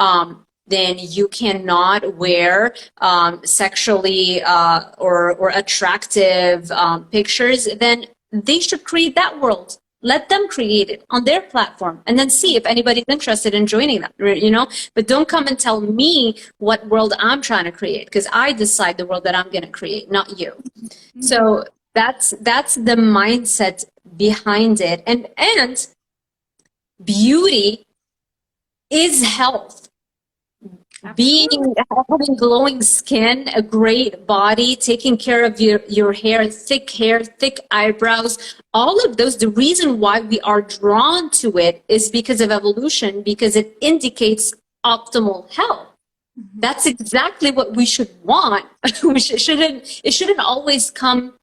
then you cannot wear sexually or attractive pictures, then they should create that world. Let them create it on their platform and then see if anybody's interested in joining them, But don't come and tell me what world I'm trying to create, because I decide the world that I'm going to create, not you. mm-hmm. So that's the mindset behind it. And beauty is health. Absolutely. Having glowing skin, a great body, taking care of your hair, thick eyebrows, all of those, the reason why we are drawn to it is because of evolution, because it indicates optimal health. Mm-hmm. That's exactly what we should want. It shouldn't always come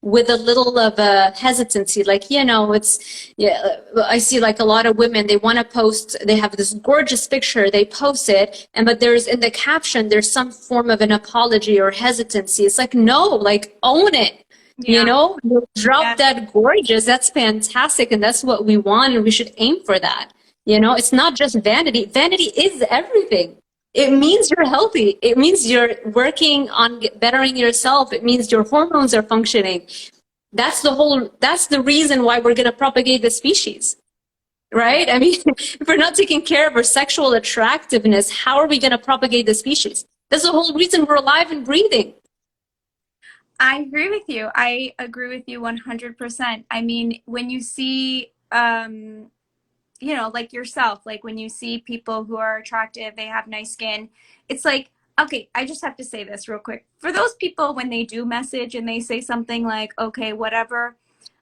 with a little of a hesitancy, like, I see like a lot of women, they want to post, they have this gorgeous picture, they post it, but there's in the caption, there's some form of an apology or hesitancy. It's like, no, like, own it. Yeah. Drop that gorgeous, that's fantastic, and that's what we want, and we should aim for that. It's not just vanity. Vanity is everything. It means you're healthy. It means you're working on bettering yourself. It means your hormones are functioning. That's the reason why we're going to propagate the species, right? I mean, if we're not taking care of our sexual attractiveness, how are we going to propagate the species? That's the whole reason we're alive and breathing. I agree with you. I agree with you 100%. I mean, when you see, like yourself, like when you see people who are attractive, they have nice skin, it's like, okay, I just have to say this real quick. For those people, when they do message and they say something like, okay, whatever,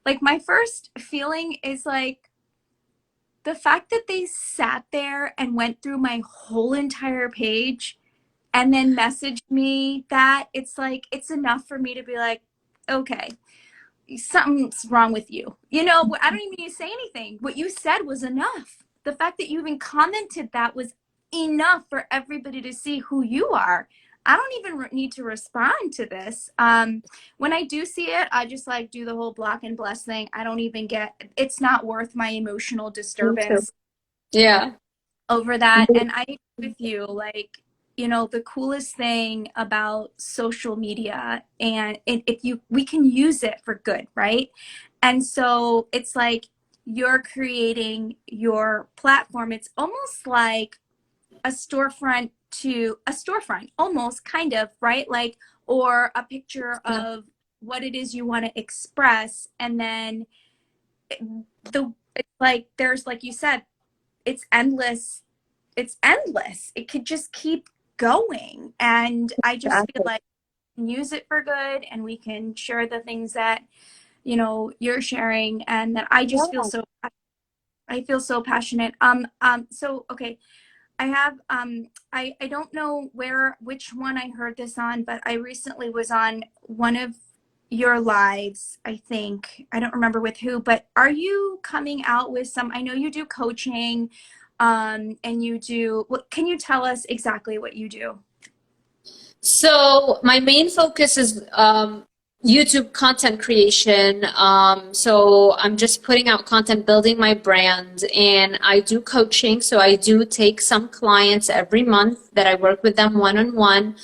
like my first feeling is like the fact that they sat there and went through my whole entire page and then message me that, it's like, it's enough for me to be like, okay, something's wrong with you. You know, I don't even need to say anything. What you said was enough. The fact that you even commented that was enough for everybody to see who you are. I don't even need to respond to this. When I do see it, I just like do the whole block and bless thing. I don't even get, it's not worth my emotional Me too. disturbance Yeah. over that. And I agree with you, like, you know, the coolest thing about social media, and if you, we can use it for good, right? And so it's like you're creating your platform. It's almost like a storefront to a storefront, almost kind of, right? Like, or a picture Yeah. of what it is you want to express. And then it's like, there's, like you said, it's endless, it's endless. It could just keep going. And I just feel Exactly. like we can use it for good, and we can share the things that, you know, you're sharing, and that I just feel Yeah. so, I feel so passionate. So okay, I have I don't know where, which one I heard this on, but I recently was on one of your lives, I think. I don't remember with who, but are you coming out with some, I know you do coaching, and you do, what, can you tell us exactly what you do? So my main focus is YouTube content creation. So I'm just putting out content, building my brand, and I do coaching. So I do take some clients every month that I work with them one-on-one.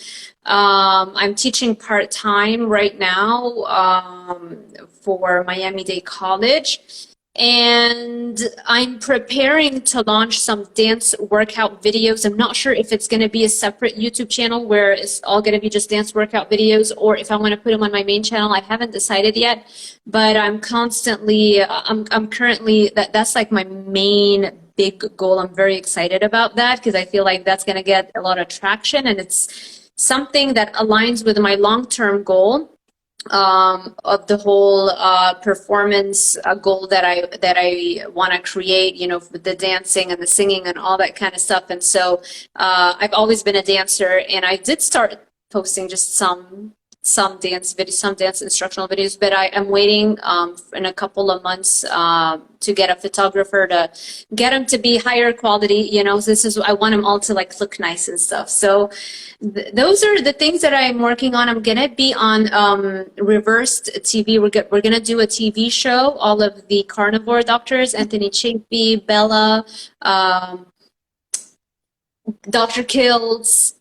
I'm teaching part-time right now for Miami-Dade College. And I'm preparing to launch some dance workout videos. I'm not sure if it's going to be a separate YouTube channel where it's all going to be just dance workout videos, or if I want to put them on my main channel. I haven't decided yet, but I'm constantly, I'm currently, that's like my main big goal. I'm very excited about that because I feel like that's going to get a lot of traction, and it's something that aligns with my long-term goal of the whole performance goal that I want to create, you know, with the dancing and the singing and all that kind of stuff. And so I've always been a dancer, and I did start posting just some dance videos, some dance instructional videos, but I am waiting in a couple of months to get a photographer to get them to be higher quality. You know, this is, I want them all to like look nice and stuff. So those are the things that I'm working on. I'm gonna be on reversed TV. We're gonna do a TV show. All of the carnivore doctors, Anthony Chapey, Bella, um, Dr. Kills,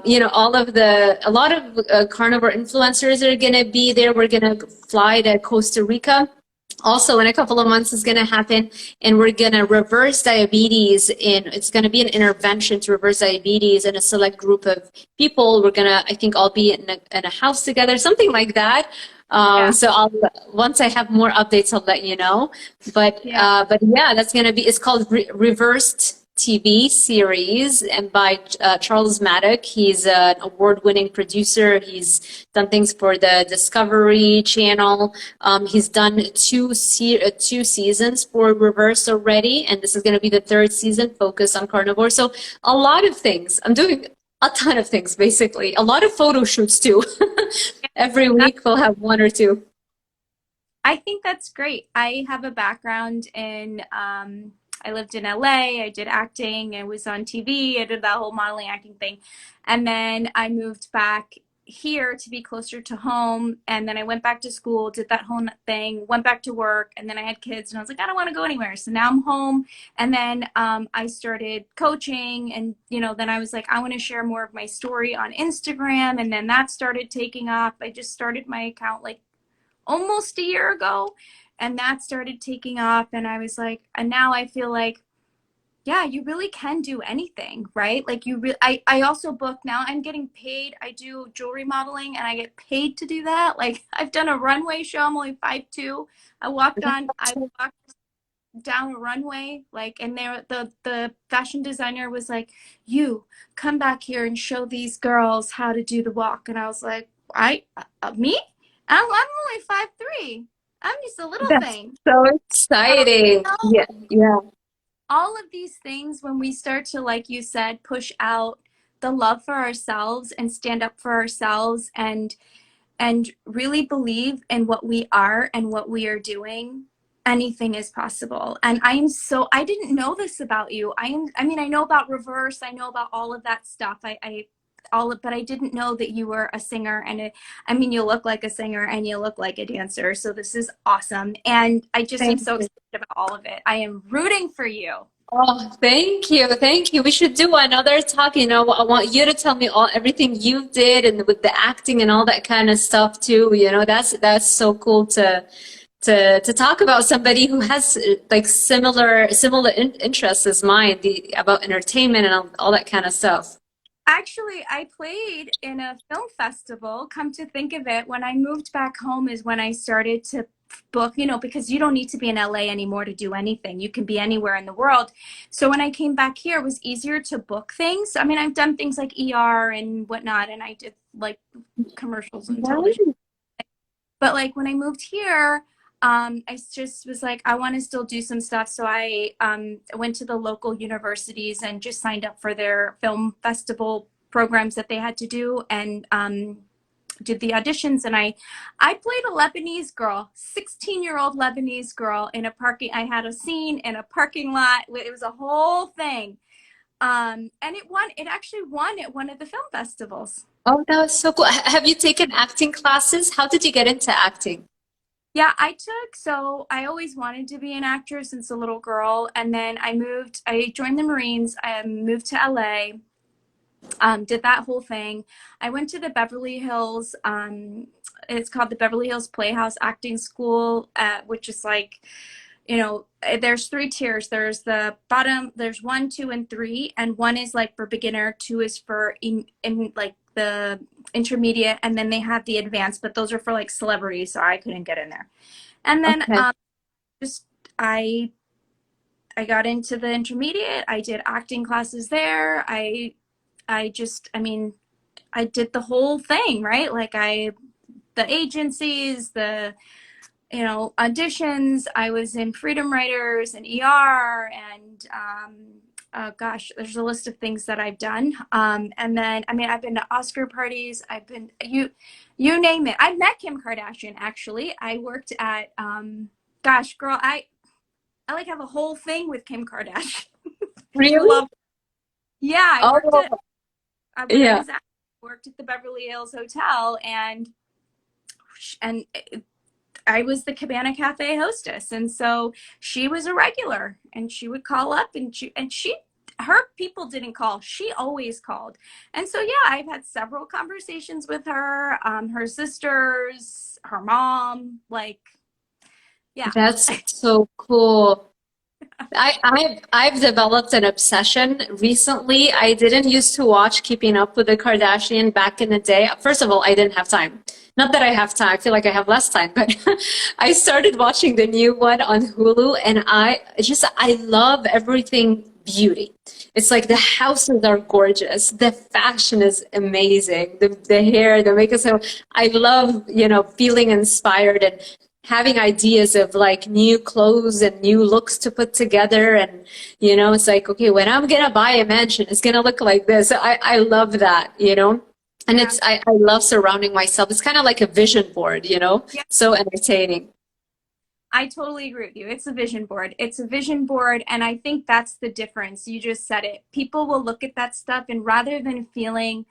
you know, a lot of carnivore influencers are going to be there. We're going to fly to Costa Rica. Also, in a couple of months is going to happen, and we're going to reverse diabetes. It's going to be an intervention to reverse diabetes in a select group of people. We're going to, I think, all be in a house together, something like that. Yeah. So once I have more updates, I'll let you know. But Yeah. yeah, that's going to be, it's called Reversed TV series, and by Charles Maddock. He's an award-winning producer. He's done things for the Discovery Channel. He's done two seasons for Reverse already, and this is going to be the third season focused on carnivore. So a lot of things. I'm doing a ton of things, basically. A lot of photo shoots too. Every week we'll have one or two. I think that's great. I have a background in, I lived in LA, I did acting, I was on TV, I did that whole modeling acting thing. And then I moved back here to be closer to home. And then I went back to school, did that whole thing, went back to work, and then I had kids, and I was like, I don't want to go anywhere. So now I'm home. And then I started coaching, and, you know, then I was like, I want to share more of my story on Instagram. And then that started taking off. I just started my account like almost a year ago, and that started taking off. And I was like, and now I feel like, yeah, you really can do anything, right? Like you really, I also book now, I'm getting paid. I do jewelry modeling, and I get paid to do that. Like I've done a runway show. I'm only 5'2". I walked down a runway, like, and there, the fashion designer was like, you come back here and show these girls how to do the walk. And I was like, me? I'm only 5'3". I'm just a little That's thing. so So, you exciting. know, Yeah, yeah. all of these things, when we start to, like you said, push out the love for ourselves and stand up for ourselves and really believe in what we are and what we are doing, anything is possible. And I didn't know this about you. I mean, I know about reverse, I know about all of that stuff. But I didn't know that you were a singer I mean, you look like a singer and you look like a dancer. So this is awesome. And I just am Thank so you. excited about all of it. I am rooting for you. Oh, thank you. Thank you. We should do another talk. I want you to tell me everything you did and with the acting and all that kind of stuff too. That's so cool to talk about somebody who has like similar interests as mine, about entertainment and all that kind of stuff. Actually, I played in a film festival. Come to think of it, when I moved back home is when I started to book, because you don't need to be in LA anymore to do anything. You can be anywhere in the world. So when I came back here, it was easier to book things. I mean, I've done things like ER and whatnot, and I did like commercials and television. Right. But like when I moved here, I just was like, I want to still do some stuff. So I went to the local universities and just signed up for their film festival programs that they had to do, and did the auditions. And I played a Lebanese girl, 16-year-old Lebanese girl in a parking. I had a scene in a parking lot. It was a whole thing. And it actually won at one of the film festivals. Oh, that was so cool. Have you taken acting classes? How did you get into acting? Yeah, so I always wanted to be an actress since a little girl. And then I joined the Marines, moved to LA, did that whole thing. I went to the Beverly Hills, it's called the Beverly Hills Playhouse Acting School, which is like, there's 3 tiers. There's the bottom, there's 1, 2, and 3. And 1 is like for beginner, 2 is for in like the intermediate, and then they have the advanced, but those are for like celebrities, so I couldn't get in there. And then Okay. just I got into the intermediate. I did acting classes there. I mean, I did the whole thing, right? Like the agencies, the auditions. I was in Freedom Writers and ER, and gosh, there's a list of things that I've done. And then, I mean, I've been to Oscar parties. I've been you name it. I met Kim Kardashian actually. I worked at gosh, girl, I like have a whole thing with Kim Kardashian. She Really? loved. Yeah, Oh, when I yeah. was at, worked at the Beverly Hills Hotel, and I was the Cabana Cafe hostess, and so she was a regular, and she would call up, and her people didn't call. She always called, and so yeah, I've had several conversations with her, her sisters, her mom, like yeah. That's so cool. I've developed an obsession recently. I didn't used to watch Keeping Up with the Kardashian back in the day. First of all, I didn't have time. Not that I have time. I feel like I have less time, but I started watching the new one on Hulu, and I love everything beauty. It's like the houses are gorgeous. The fashion is amazing. The hair, the makeup. So I love, feeling inspired and having ideas of like new clothes and new looks to put together. And, it's like, okay, when I'm going to buy a mansion, it's going to look like this. I love that. And Yeah. I love surrounding myself. It's kind of like a vision board. Yeah. So entertaining. I totally agree with you. It's a vision board. It's a vision board. And I think that's the difference. You just said it. People will look at that stuff, and rather than feeling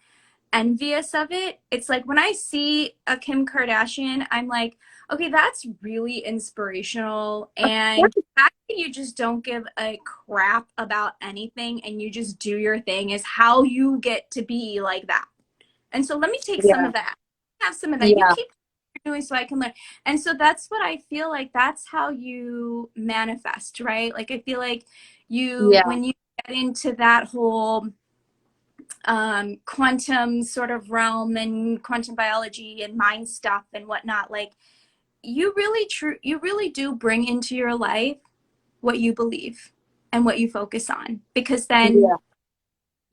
envious of it, it's like when I see a Kim Kardashian, I'm like, okay, that's really inspirational. And the fact that you just don't give a crap about anything and you just do your thing is how you get to be like that. And so let me take some Yeah. of that. Have some of that. You Yeah. keep doing so I can learn. And so that's what I feel like, that's how you manifest, right? Like I feel like Yeah. when you get into that whole quantum sort of realm and quantum biology and mind stuff and whatnot, like you really do bring into your life what you believe and what you focus on, because then Yeah.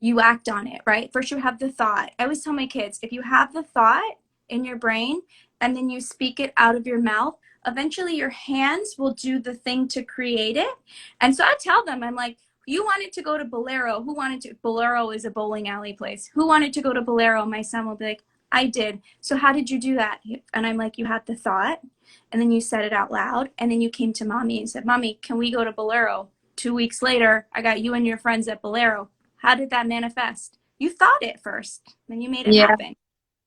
you act on it, right? First you have the thought. I always tell my kids, if you have the thought in your brain and then you speak it out of your mouth, eventually your hands will do the thing to create it. And so I tell them, I'm like, You wanted to go to Bolero. Who wanted to? Bolero is a bowling alley place. Who wanted to go to Bolero? My son will be like, I did. So how did you do that? And I'm like, you had the thought, and then you said it out loud, and then you came to mommy and said, Mommy, can we go to Bolero? 2 weeks later, I got you and your friends at Bolero. How did that manifest? You thought it first, then you made it Yeah, happen.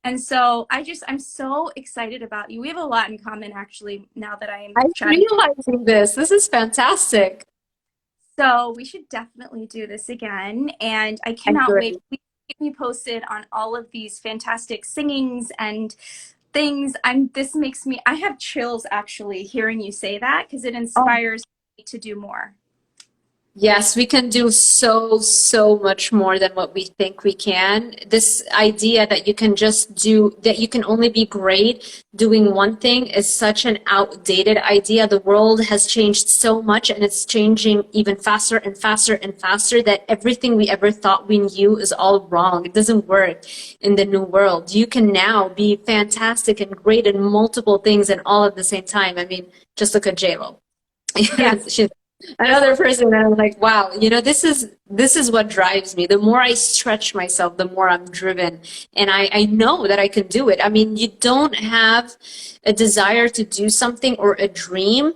And so I'm so excited about you. We have a lot in common, actually, now that I am I'm chatting. realizing this. This is fantastic. So we should definitely do this again. And I I cannot wait. agree. Please keep me posted on all of these fantastic singings and things. This makes me, I have chills actually hearing you say that because it Oh, inspires me to do more. yes, we can do so, so much more than what we think we can. This idea that you can just do, that you can only be great doing one thing is such an outdated idea. The world has changed so much and it's changing even faster and faster and faster that everything we ever thought we knew is all wrong. It doesn't work in the new world. You can now be fantastic and great in multiple things and all at the same time. I mean, just look at JLo. Yes. She's another person that I'm like, wow, this is what drives me. The more I stretch myself, the more I'm driven. And I know that I can do it. I mean, you don't have a desire to do something or a dream,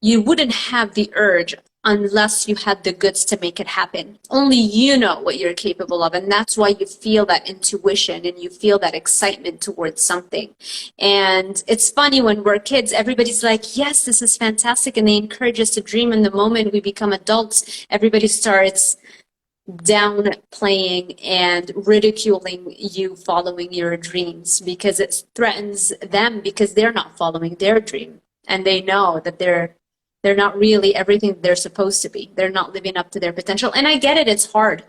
you wouldn't have the urge unless you had the goods to make it happen. Only you know what you're capable of, and that's why you feel that intuition and you feel that excitement towards something. And it's funny when we're kids, everybody's like, yes, this is fantastic, and they encourage us to dream. And the moment we become adults, everybody starts downplaying and ridiculing you following your dreams because it threatens them because they're not following their dream and they know that they're not really everything they're supposed to be. They're not living up to their potential. And I get it, it's hard.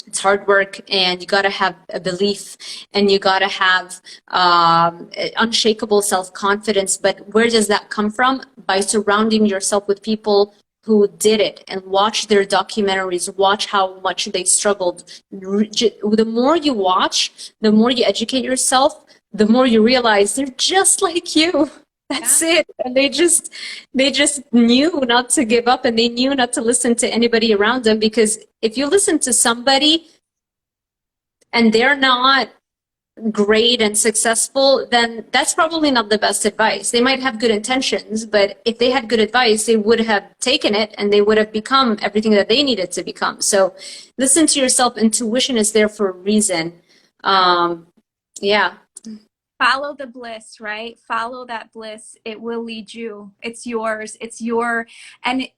It's hard work, and you got to have a belief, and you got to have unshakable self-confidence. But where does that come from? By surrounding yourself with people who did it and watch their documentaries, watch how much they struggled. The more you watch, the more you educate yourself, the more you realize they're just like you. That's Yeah. it. And they just knew not to give up, and they knew not to listen to anybody around them, because if you listen to somebody and they're not great and successful, then that's probably not the best advice. They might have good intentions, but if they had good advice, they would have taken it and they would have become everything that they needed to become. So listen to yourself. Intuition is there for a reason. Yeah. Follow the bliss, right? Follow that bliss. It will lead you. It's yours. It's your, and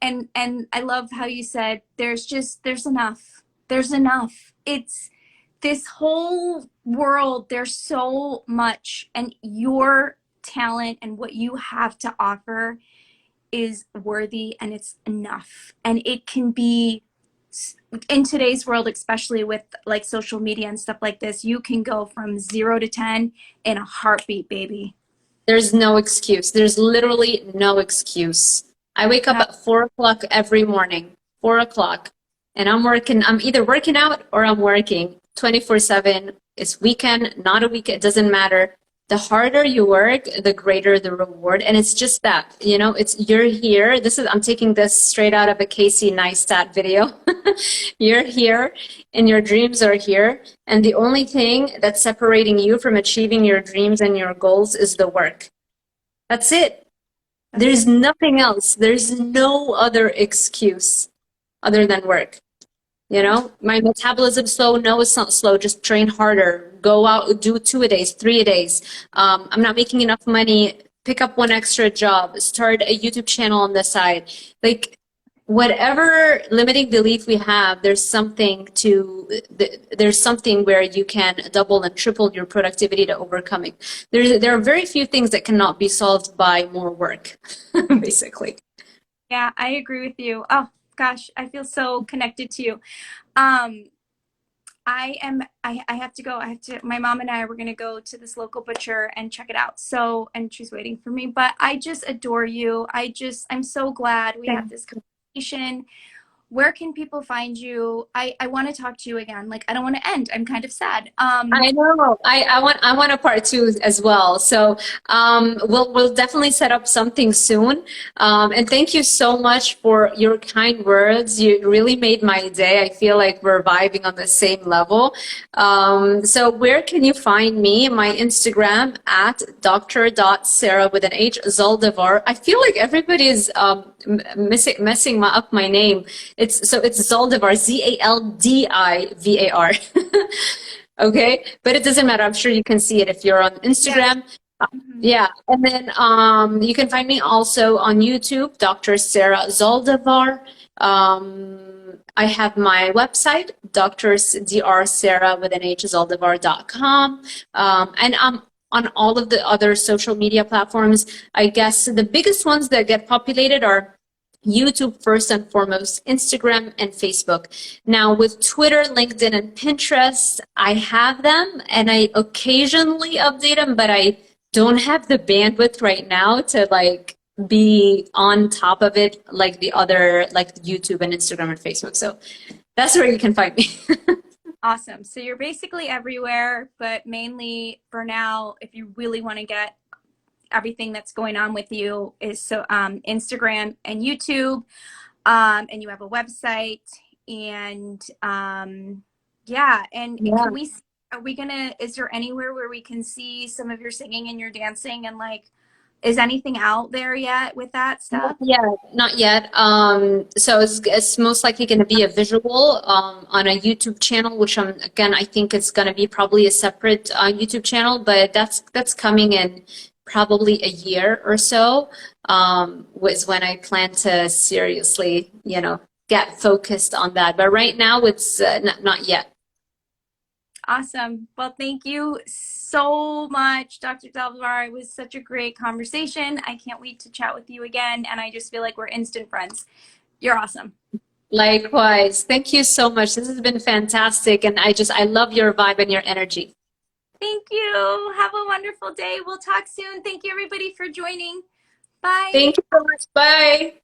I love how you said there's enough. There's enough. It's this whole world, there's so much, and your talent and what you have to offer is worthy, and it's enough. And it can be, in today's world, especially with like social media and stuff like this, you can go from 0 to 10 in a heartbeat, baby. There's no excuse. There's literally no excuse. I wake up Yeah. at 4 o'clock every morning, 4 o'clock, and I'm working. I'm either working out or I'm working 24/7. It's weekend, not a weekend, it doesn't matter. The harder you work, the greater the reward. And it's just that, it's you're here. I'm taking this straight out of a Casey Neistat video. You're here and your dreams are here. And the only thing that's separating you from achieving your dreams and your goals is the work. That's it. That's There's it. nothing else. There's no other excuse other than work. My metabolism's slow. No, it's not slow. Just train harder. Go out, do 2 a days, 3 a days. I'm not making enough money. Pick up one extra job. Start a YouTube channel on the side. Like, whatever limiting belief we have, there's something where you can double and triple your productivity to overcome it. There are very few things that cannot be solved by more work, basically. Yeah, I agree with you. Oh gosh, I feel so connected to you. Um, I have to go. My mom and I were going to go to this local butcher and check it out. So, and she's waiting for me, but I just adore you. I'm so glad we have this conversation. where can people find you? I want to talk to you again. Like, I don't want to end. I'm kind of sad. I know. I want a part two as well. So we'll definitely set up something soon. And thank you so much for your kind words. You really made my day. I feel like we're vibing on the same level. So where can you find me? My Instagram at Dr. Sarah with an H Zaldivar. I feel like everybody is messing up my name. It's Zaldivar, Zaldivar. Okay, but it doesn't matter. I'm sure you can see it if you're on Instagram. Yeah, and then you can find me also on YouTube, Dr. Sarah Zaldivar. I have my website, Sarah with an H Zaldivar.com, and I'm on all of the other social media platforms. I guess the biggest ones that get populated are YouTube first and foremost, Instagram and Facebook. Now with Twitter, LinkedIn, and Pinterest, I have them and I occasionally update them, but I don't have the bandwidth right now to like be on top of it like the other, like YouTube and Instagram and Facebook. So that's where you can find me. Awesome. So you're basically everywhere, but mainly for now, if you really want to get everything that's going on with you, is so Instagram and YouTube, and you have a website, and yeah, and Yeah. can we, are we gonna, is there anywhere where we can see some of your singing and your dancing, and like, is anything out there yet with that stuff? Not yet. So it's most likely going to be a visual on a YouTube channel, which again, I think it's going to be probably a separate YouTube channel, but that's coming in probably a year or so, was when I plan to seriously, get focused on that. But right now it's not yet. Awesome. Well, thank you so much, Dr. Zaldivar. It was such a great conversation. I can't wait to chat with you again. And I just feel like we're instant friends. You're awesome. Likewise. Thank you so much. This has been fantastic. And I love your vibe and your energy. Thank you. Have a wonderful day. We'll talk soon. Thank you, everybody, for joining. Bye. Thank you so much. Bye.